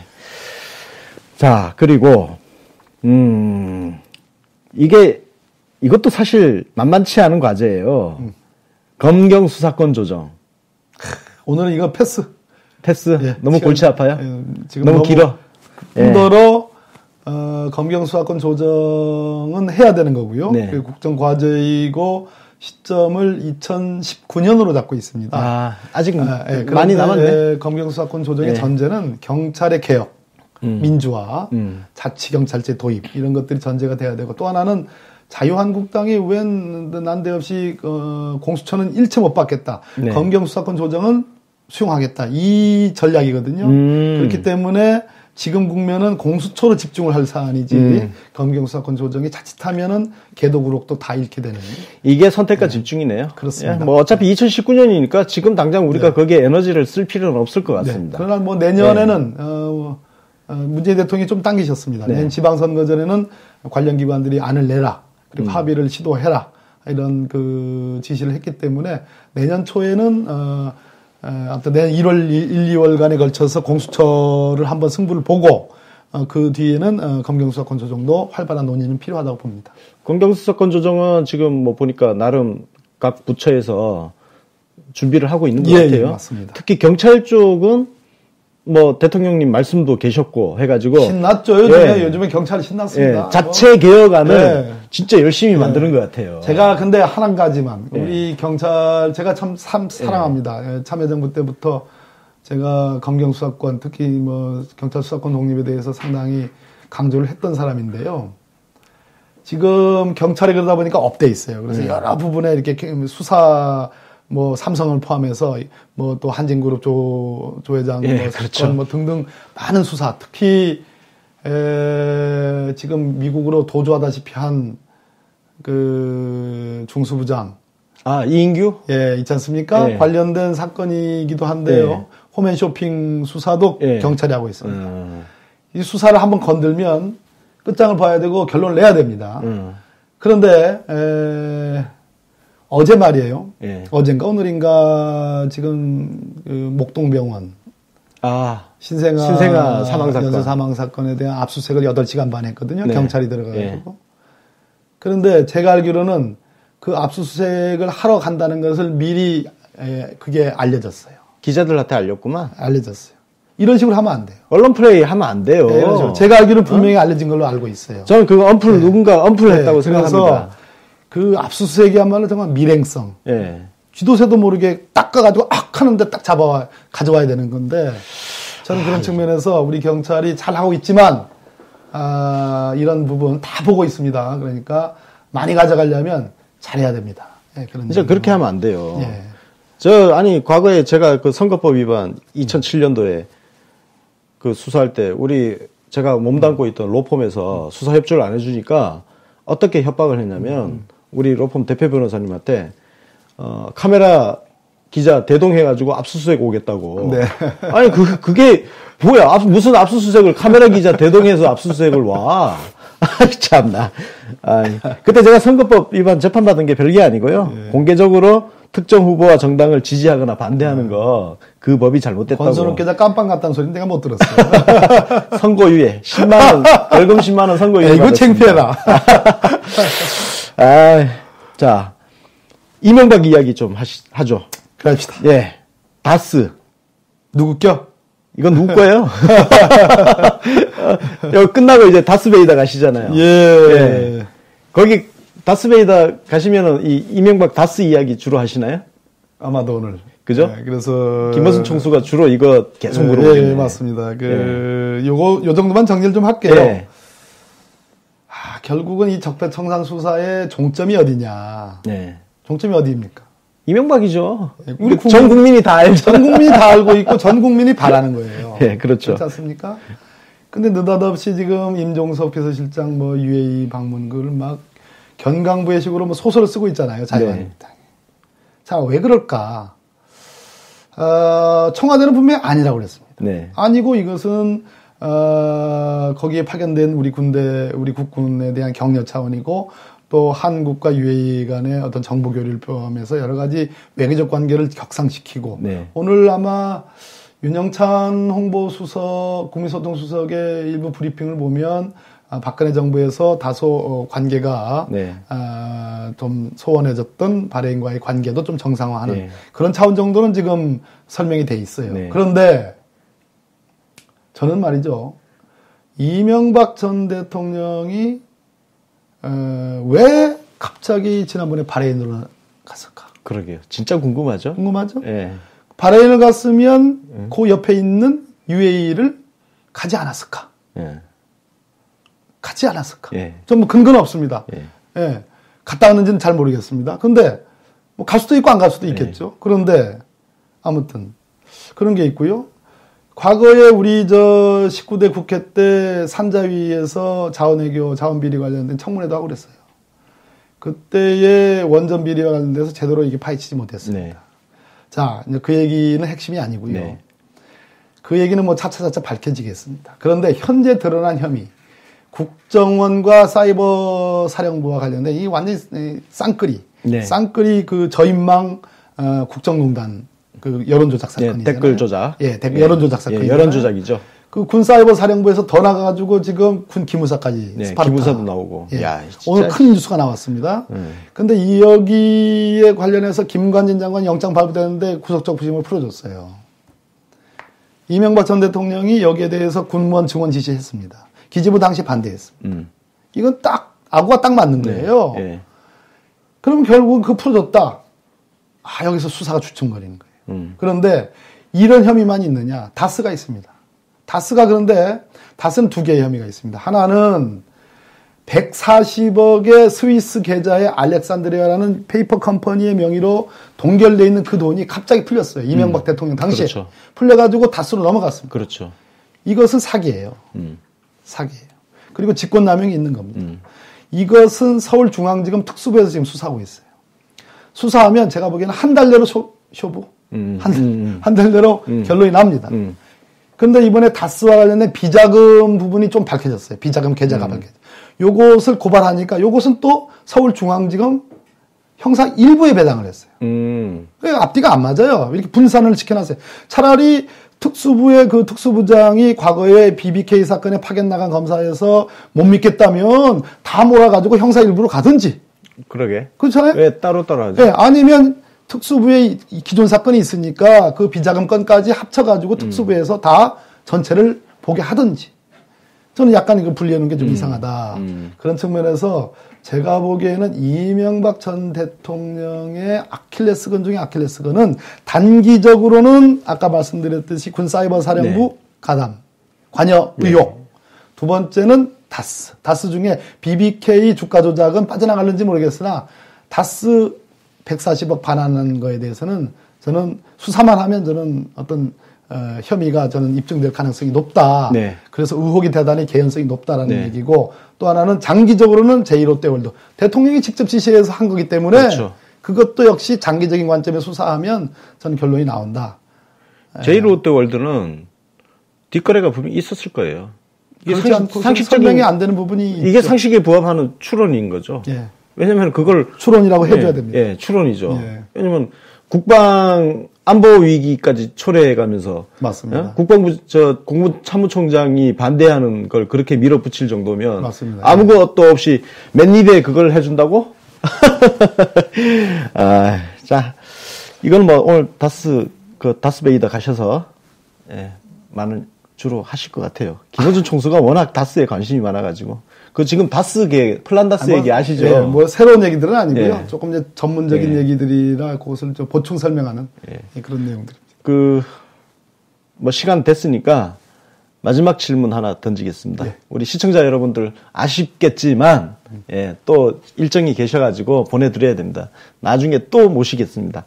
S6: 자, 그리고 이것도 사실 만만치 않은 과제예요. 검경 수사권 조정.
S7: 오늘은 이거 패스.
S6: 너무 골치 아파요?
S7: 지금
S6: 너무 길어.
S7: 힘들어. 검경 수사권 조정은 해야 되는 거고요. 국정 과제이고 시점을 2019년으로 잡고 있습니다.
S6: 아직 많이 남았네.
S7: 검경 수사권 조정의 전제는 경찰의 개혁, 민주화, 자치경찰제 도입 이런 것들이 전제가 돼야 되고 또 하나는 자유한국당이 웬 난데없이 공수처는 일체 못 받겠다. 검경 수사권 조정은 수용하겠다. 이 전략이거든요. 그렇기 때문에 지금 국면은 공수처로 집중을 할 사안이지 검경 수사권 조정이 자칫하면은 개도구록도 다 잃게 되는.
S6: 이게 선택과 집중이네요.
S7: 그렇습니다.
S6: 뭐 어차피 2019년이니까 지금 당장 우리가 거기에 에너지를 쓸 필요는 없을 것 같습니다.
S7: 그러나 뭐 내년에는 문재인 대통령이 좀 당기셨습니다. 내년 지방선거 전에는 관련 기관들이 안을 내라. 그리고 합의를 시도해라. 이런 그 지시를 했기 때문에 내년 초에는 아무튼 내년 1월 1, 2월간에 걸쳐서 공수처를 한번 승부를 보고 그 뒤에는 검경수사권 조정도 활발한 논의는 필요하다고 봅니다.
S6: 검경수사권 조정은 지금 뭐 보니까 나름 각 부처에서 준비를 하고 있는 것 같아요.
S7: 맞습니다.
S6: 특히 경찰 쪽은 뭐 대통령님 말씀도 계셨고 해가지고
S7: 신났죠. 요즘에 경찰이 신났습니다.
S6: 자체 개혁안을 진짜 열심히 만드는 것 같아요.
S7: 제가 근데 한 가지만 우리 경찰 제가 참 사랑합니다. 참여정부 때부터 제가 검경 수사권 특히 뭐 경찰 수사권 독립에 대해서 상당히 강조를 했던 사람인데요. 지금 경찰이 그러다 보니까 업돼 있어요. 그래서 여러 부분에 이렇게 수사 뭐 삼성을 포함해서 뭐 또 한진그룹 조 회장 사건 뭐 등등 많은 수사 특히 지금 미국으로 도주하다시피 한 그 중수부장
S6: 이인규
S7: 있지 않습니까? 관련된 사건이기도 한데요. 홈앤쇼핑 수사도 경찰이 하고 있습니다. 이 수사를 한번 건들면 끝장을 봐야 되고 결론을 내야 됩니다. 그런데 어제 말이에요. 예. 어젠가 오늘인가 지금 그 목동병원 신생아 사망 사건 여자 사망 사건에 대한 압수수색을 8시간 반 했거든요. 네. 경찰이 들어가지고. 예. 그런데 제가 알기로는 그 압수수색을 하러 간다는 것을 미리 그게 알려졌어요.
S6: 기자들한테 알렸구만.
S7: 알려졌어요. 이런 식으로 하면 안 돼요.
S6: 언론 플레이 하면 안 돼요.
S7: 네, 그렇죠. 제가 알기로는 분명히 알려진 걸로 알고 있어요.
S6: 저는 그 누군가 언플을 했다고 생각합니다.
S7: 그 압수수색이야말로 정말 밀행성. 쥐도새도 모르게 닦아가지고 하는데 딱 가져와야 되는 건데 저는 그런 측면에서 우리 경찰이 잘 하고 있지만 이런 부분 다 보고 있습니다. 그러니까 많이 가져가려면 잘해야 됩니다.
S6: 진짜 그렇게 하면 안 돼요. 과거에 제가 그 선거법 위반 2007년도에 그 수사할 때 제가 몸담고 있던 로펌에서 수사 협조를 안 해주니까 어떻게 협박을 했냐면 우리 로펌 대표 변호사님한테 카메라 기자 대동해가지고 압수수색 오겠다고. 네. 아니 그게 뭐야? 무슨 압수수색을 카메라 기자 대동해서 압수수색을 와? 참나. 그때 제가 선거법 위반 재판 받은 게 별게 아니고요. 공개적으로 특정 후보와 정당을 지지하거나 반대하는 거 그 법이 잘못됐다고.
S7: 권순욱 기자 깜빵 갔다는 소리는 내가 못 들었어요.
S6: 선고유예 10만 원 벌금 10만 원 선고유예.
S7: 이거 창피해라.
S6: 자 이명박 이야기 좀 하죠.
S7: 그럽시다.
S6: 예, 다스
S7: 누구 껴?
S6: 이건 누구 거예요? 여기 끝나고 이제 다스베이다 가시잖아요.
S7: 예.
S6: 거기 다스베이다 가시면은 이 이명박 다스 이야기 주로 하시나요?
S7: 아마도 오늘.
S6: 그죠?
S7: 네, 그래서
S6: 김어순 총수가 주로 이거 계속 물어보네요.
S7: 예, 맞습니다. 요 정도만 정리를 좀 할게요.
S6: 예.
S7: 결국은 이 적폐청산 수사의 종점이 어디냐?
S6: 네.
S7: 종점이 어디입니까?
S6: 이명박이죠.
S7: 우리
S6: 전 국민이 다 알죠.
S7: 전 국민이 다 알고 있고 전 국민이 바라는 거예요.
S6: 예, 그렇죠.
S7: 그렇지 않습니까? 근데 느닷없이 지금 임종석 비서실장 UAE 방문 글을 막 견강부의 식으로 소설을 쓰고 있잖아요. 자유한국당이. 자, 왜 그럴까? 청와대는 분명히 아니라고 그랬습니다.
S6: 네.
S7: 아니고 이것은 거기에 파견된 우리 국군에 대한 격려 차원이고 또 한국과 UAE 간의 어떤 정보 교류를 포함해서 여러 가지 외교적 관계를 격상시키고
S6: 네.
S7: 오늘 아마 윤영찬 홍보수석, 국민소통수석의 일부 브리핑을 보면 박근혜 정부에서 다소 관계가
S6: 네.
S7: 좀 소원해졌던 바레인과의 관계도 좀 정상화하는 네. 그런 차원 정도는 지금 설명이 돼 있어요. 네. 그런데 저는 말이죠. 이명박 전 대통령이 왜 갑자기 지난번에 바레인으로 갔을까?
S6: 그러게요. 진짜 궁금하죠?
S7: 궁금하죠?
S6: 네.
S7: 바레인을 갔으면 그 옆에 있는 UAE를 가지 않았을까?
S6: 네.
S7: 가지 않았을까?
S6: 예.
S7: 좀 뭐 근거는 없습니다.
S6: 예.
S7: 예. 갔다 왔는지는 잘 모르겠습니다. 근데 뭐 갈 수도 있고 안 갈 수도 있겠죠. 그런데 아무튼 그런 게 있고요. 과거에 우리 19대 국회 때 산자위에서 자원외교, 자원비리 관련된 청문회도 하고 그랬어요. 그때의 원전 비리와 관련돼서 제대로 이게 파헤치지 못했습니다.
S6: 네.
S7: 자, 이제 그 얘기는 핵심이 아니고요.
S6: 네.
S7: 그 얘기는 뭐 차차차차 밝혀지겠습니다. 그런데 현재 드러난 혐의, 국정원과 사이버 사령부와 관련된 이 완전히 쌍끌이,
S6: 네.
S7: 쌍끌이 그 저인망 국정농단 그 여론조작 사건이잖아요.
S6: 댓글 조작.
S7: 예, 여론조작 사건이.
S6: 여론조작이죠.
S7: 그 군사이버 사령부에서 더 나가가지고 지금 군 기무사까지.
S6: 네,
S7: 스파르타.
S6: 기무사도 나오고.
S7: 예.
S6: 야,
S7: 오늘 큰 뉴스가 나왔습니다. 근데 여기에 관련해서 김관진 장관 영장 발부되는데 구속적 부심을 풀어줬어요. 이명박 전 대통령이 여기에 대해서 군무원 증원 지시했습니다. 기재부 당시 반대했습니다. 이건 딱 아구가 딱 맞는 거예요.
S6: 네. 네.
S7: 그럼 결국은 그 풀어줬다. 여기서 수사가 주춤거리는 거예요. 그런데 이런 혐의만 있느냐? 다스가 있습니다. 그런데 다스는 두 개의 혐의가 있습니다. 하나는 140억의 스위스 계좌에 알렉산드리아라는 페이퍼 컴퍼니의 명의로 동결되어 있는 그 돈이 갑자기 풀렸어요. 이명박 대통령 당시에.
S6: 그렇죠.
S7: 풀려가지고 다스로 넘어갔습니다.
S6: 그렇죠.
S7: 이것은 사기예요. 사기예요. 그리고 직권남용이 있는 겁니다. 이것은 서울중앙지검 특수부에서 지금 수사하고 있어요. 수사하면 제가 보기에는 한 달 내로 쇼부? 한 달 내로 결론이 납니다. 근데 이번에 다스와 관련된 비자금 부분이 좀 밝혀졌어요. 비자금 계좌가 밝혀졌어요. 요것을 고발하니까 요것은 또 서울중앙지검 형사 1부에 배당을 했어요. 그러니까 앞뒤가 안 맞아요. 이렇게 분산을 시켜놨어요. 차라리 특수부의 그 특수부장이 과거에 BBK 사건에 파견 나간 검사에서 못 믿겠다면 다 몰아가지고 형사 1부로 가든지.
S6: 그러게.
S7: 그렇잖아요?
S6: 왜 따로따로 하죠?
S7: 네, 아니면 특수부의 기존 사건이 있으니까 그 비자금 건까지 합쳐가지고 특수부에서 다 전체를 보게 하든지. 저는 약간 이거 분리하는 게 좀 이상하다. 그런 측면에서 제가 보기에는 이명박 전 대통령의 아킬레스건 중에 아킬레스건은 단기적으로는 아까 말씀드렸듯이 군사이버사령부
S6: 네.
S7: 가담, 관여 의혹. 두 번째는 다스. 다스 중에 BBK 주가 조작은 빠져나갈는지 모르겠으나 다스 140억 반환한 거에 대해서는 저는 수사만 하면 저는 어떤 혐의가 저는 입증될 가능성이 높다.
S6: 네.
S7: 그래서 의혹이 대단히 개연성이 높다라는 얘기고 또 하나는 장기적으로는 제1롯데월드 대통령이 직접 지시해서 한 거기 때문에
S6: 그렇죠.
S7: 그것도 역시 장기적인 관점에 수사하면 저는 결론이 나온다.
S6: 제1롯데월드는 뒷거래가 분명히 있었을 거예요. 이게
S7: 그렇지 않고 설명이 안 되는 부분이
S6: 이게
S7: 있죠.
S6: 상식에 부합하는 추론인 거죠.
S7: 예.
S6: 왜냐하면 그걸
S7: 추론이라고 해줘야 됩니다.
S6: 예, 추론이죠.
S7: 예.
S6: 왜냐하면 국방 안보 위기까지 초래해가면서
S7: 맞습니다.
S6: 국방부 국무참모총장이 반대하는 걸 그렇게 밀어붙일 정도면
S7: 맞습니다.
S6: 아무것도 없이 맨입에 그걸 해준다고? 아, 자, 이건 뭐 오늘 다스베이더 가셔서 많은 주로 하실 것 같아요. 김어준 총수가 워낙 다스에 관심이 많아가지고. 그 지금 다스계, 플란다스 얘기 아시죠?
S7: 예, 뭐 새로운 얘기들은 아니고요.
S6: 예.
S7: 조금 이제 전문적인 얘기들이라 그것을 좀 보충 설명하는 그런 내용들입니다.
S6: 뭐 시간 됐으니까 마지막 질문 하나 던지겠습니다. 우리 시청자 여러분들 아쉽겠지만, 또 일정이 계셔가지고 보내드려야 됩니다. 나중에 또 모시겠습니다.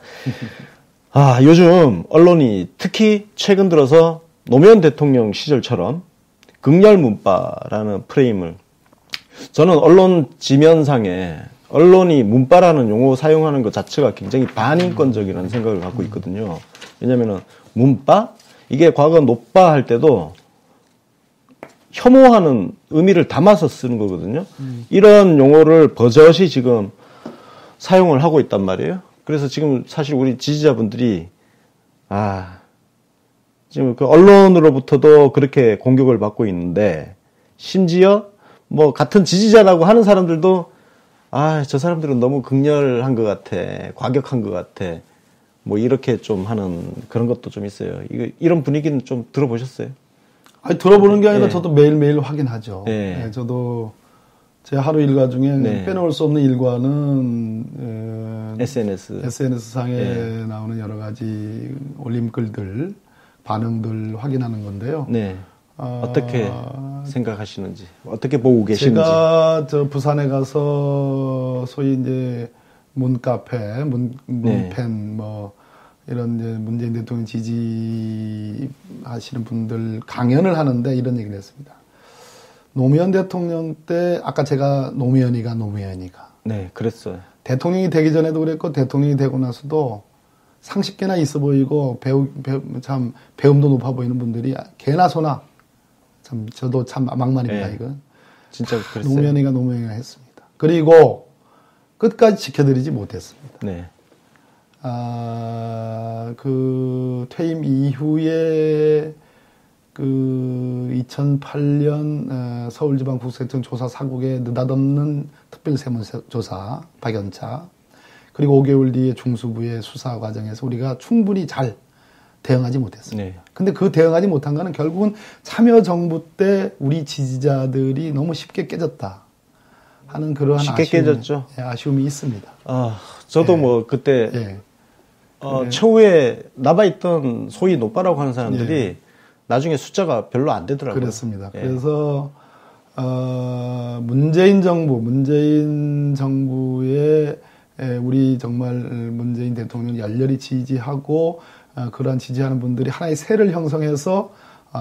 S6: 아, 요즘 언론이 특히 최근 들어서 노무현 대통령 시절처럼 극렬 문파라는 프레임을 저는 언론 지면상에 언론이 문파라는 용어 사용하는 것 자체가 굉장히 반인권적이라는 생각을 갖고 있거든요. 왜냐면은 문파? 이게 과거 노빠 할 때도 혐오하는 의미를 담아서 쓰는 거거든요. 이런 용어를 버젓이 지금 사용을 하고 있단 말이에요. 그래서 지금 사실 우리 지지자분들이 지금 그 언론으로부터도 그렇게 공격을 받고 있는데 심지어 뭐 같은 지지자라고 하는 사람들도 저 사람들은 너무 극렬한 것 같아, 과격한 것 같아, 뭐 이렇게 좀 하는 그런 것도 좀 있어요. 이런 분위기는 좀 들어보셨어요?
S7: 아니, 들어보는 게 아니라 저도 매일매일 확인하죠.
S6: 네.
S7: 저도 제 하루 일과 중에 빼놓을 수 없는 일과는 SNS상에 나오는 여러 가지 올림글들, 반응들 확인하는 건데요.
S6: 네. 어떻게 생각하시는지, 어떻게 보고 계시는지.
S7: 제가 부산에 가서 소위 이제 문카페, 문팬 뭐 이런 이제 문재인 대통령 지지하시는 분들 강연을 하는데 이런 얘기를 했습니다. 노무현 대통령 때 아까 제가 노무현이가
S6: 네, 그랬어요.
S7: 대통령이 되기 전에도 그랬고 대통령이 되고 나서도 상식계나 있어 보이고 참 배움도 높아 보이는 분들이 개나 소나 참 저도 참 막말입니다. 이건
S6: 진짜 그랬어요.
S7: 노무현이가 했습니다. 그리고 끝까지 지켜드리지 못했습니다.
S6: 네.
S7: 그 퇴임 이후에 그 2008년 서울지방국세청 조사 사국에 느닷없는 특별세무조사 박연차 그리고 5개월 뒤에 중수부의 수사 과정에서 우리가 충분히 잘 대응하지 못했습니다.
S6: 네.
S7: 근데 그 대응하지 못한 거는 결국은 참여정부 때 우리 지지자들이 너무 쉽게 깨졌다 하는 그러한
S6: 쉽게 깨졌죠.
S7: 아쉬움이 있습니다.
S6: 저도 뭐 그때 최후에 남아있던 소위 노빠라고 하는 사람들이 나중에 숫자가 별로 안 되더라고요.
S7: 그렇습니다. 그래서 문재인 정부의 우리 정말 문재인 대통령을 열렬히 지지하고 그러한 지지하는 분들이 하나의 세를 형성해서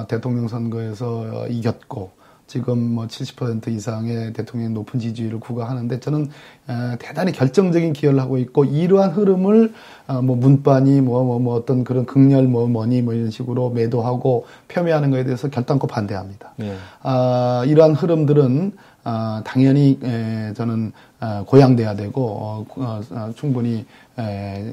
S7: 대통령 선거에서 이겼고 지금 뭐 70% 이상의 대통령의 높은 지지율을 구가하는데 저는 대단히 결정적인 기여를 하고 있고 이러한 흐름을 뭐 문바니 뭐 어떤 그런 극렬 뭐니 이런 식으로 매도하고 폄훼하는 것에 대해서 결단코 반대합니다. 네. 이러한 흐름들은 당연히 저는 고양돼야 되고 충분히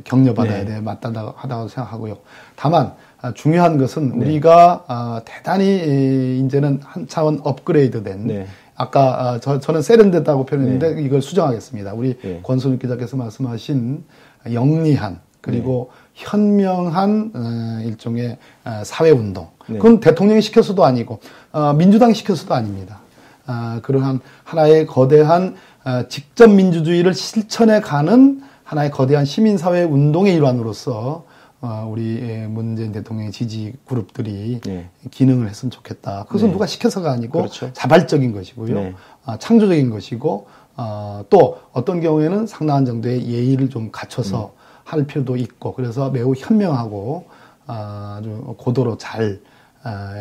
S7: 격려받아야 돼 마땅하다고 생각하고요. 다만 중요한 것은 우리가 대단히 이제는 한 차원 업그레이드된 아까 저는 세련됐다고 표현했는데 이걸 수정하겠습니다. 우리 권순욱 기자께서 말씀하신 영리한 그리고 현명한 일종의 사회운동. 그건 대통령이 시켜서도 아니고 민주당이 시켜서도 아닙니다. 그러한 하나의 거대한 직접 민주주의를 실천해 가는 하나의 거대한 시민사회 운동의 일환으로서 우리 문재인 대통령의 지지 그룹들이 기능을 했으면 좋겠다. 그것은 누가 시켜서가 아니고 그렇죠. 자발적인 것이고요. 창조적인 것이고 또 어떤 경우에는 상당한 정도의 예의를 좀 갖춰서 할 필요도 있고 그래서 매우 현명하고 아주 고도로 잘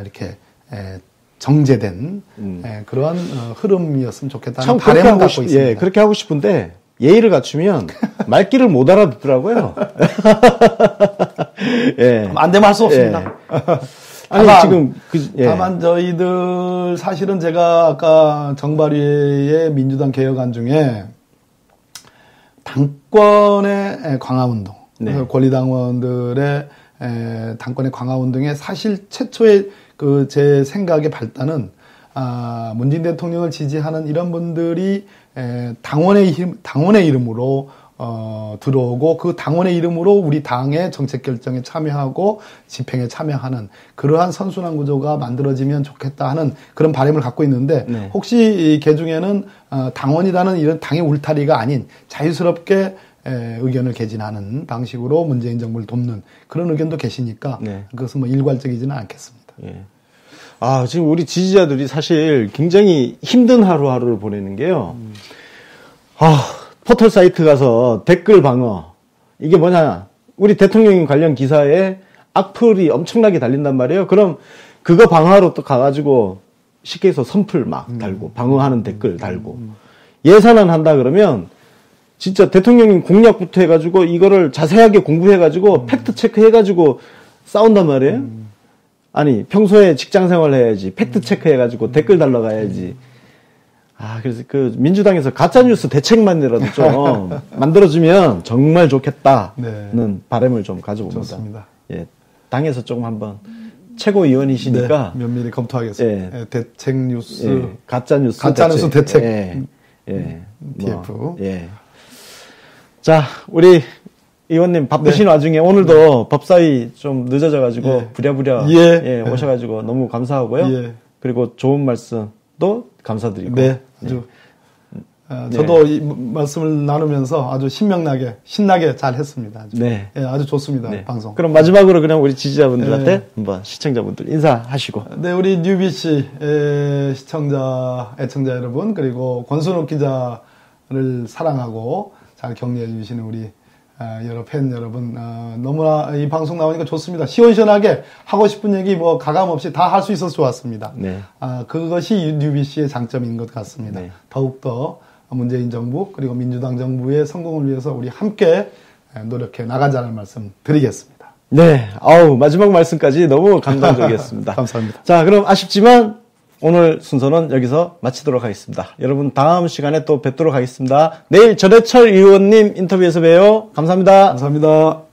S7: 이렇게 정제된 그러한 흐름이었으면 좋겠다는 바람을 갖고 있습니다.
S6: 예, 그렇게 하고 싶은데 예의를 갖추면 말귀를 못 알아듣더라고요.
S7: 예. 안 되면 할 수 없습니다. 예.
S6: 아니, 지금
S7: 다만 저희들 사실은 제가 아까 정발위의 민주당 개혁안 중에 당권의 강화운동, 권리당원들의 당권의 강화운동에 사실 최초의 제 생각의 발단은 문재인 대통령을 지지하는 이런 분들이 당원의 이름으로 들어오고 그 당원의 이름으로 우리 당의 정책 결정에 참여하고 집행에 참여하는 그러한 선순환 구조가 만들어지면 좋겠다 하는 그런 바람을 갖고 있는데 혹시 개 중에는 당원이라는 이런 당의 울타리가 아닌 자유스럽게 의견을 개진하는 방식으로 문재인 정부를 돕는 그런 의견도 계시니까 그것은 뭐 일괄적이지는 않겠습니다.
S6: 지금 우리 지지자들이 사실 굉장히 힘든 하루하루를 보내는 게요. 포털 사이트 가서 댓글 방어. 이게 뭐냐. 우리 대통령 관련 기사에 악플이 엄청나게 달린단 말이에요. 그럼 그거 방어하러 또 가가지고 쉽게 해서 선플 막 달고 방어하는 댓글 달고 예산안 한다 그러면 진짜 대통령님 공약부터 해가지고 이거를 자세하게 공부해가지고 팩트 체크해가지고 싸운단 말이에요. 아니 평소에 직장생활 해야지 팩트 체크해가지고 댓글 달러 가야지. 그래서 그 민주당에서 가짜뉴스 대책만이라도 좀 만들어주면 정말 좋겠다는 바람을 좀 가져봅니다.
S7: 좋습니다.
S6: 예, 당에서 조금 한번 최고위원이시니까
S7: 면밀히 검토하겠습니다. 대책 뉴스,
S6: 가짜뉴스
S7: 대책,
S6: TF. 자, 우리 의원님 바쁘신 와중에 오늘도 법사위 좀 늦어져가지고 부랴부랴 오셔가지고 너무 감사하고요. 그리고 좋은 말씀도 감사드리고.
S7: 아주 저도 이 말씀을 나누면서 아주 신나게 잘 했습니다. 아주 좋습니다. 방송.
S6: 그럼 마지막으로 그냥 우리 지지자분들한테 한번 시청자분들 인사하시고.
S7: 우리 뉴비씨 애청자 여러분 그리고 권순욱 기자를 사랑하고 잘 격려해 주시는 우리 여러 팬 여러분 너무나 이 방송 나오니까 좋습니다. 시원시원하게 하고 싶은 얘기 뭐 가감 없이 다 할 수 있어서 좋았습니다. 그것이 뉴비씨의 장점인 것 같습니다. 더욱더 문재인 정부 그리고 민주당 정부의 성공을 위해서 우리 함께 노력해 나가자는 말씀 드리겠습니다.
S6: 마지막 말씀까지 너무 감동적이었습니다.
S7: 감사합니다.
S6: 자, 그럼 아쉽지만 오늘 순서는 여기서 마치도록 하겠습니다. 여러분 다음 시간에 또 뵙도록 하겠습니다. 내일 전해철 의원님 인터뷰에서 봬요. 감사합니다.
S7: 감사합니다.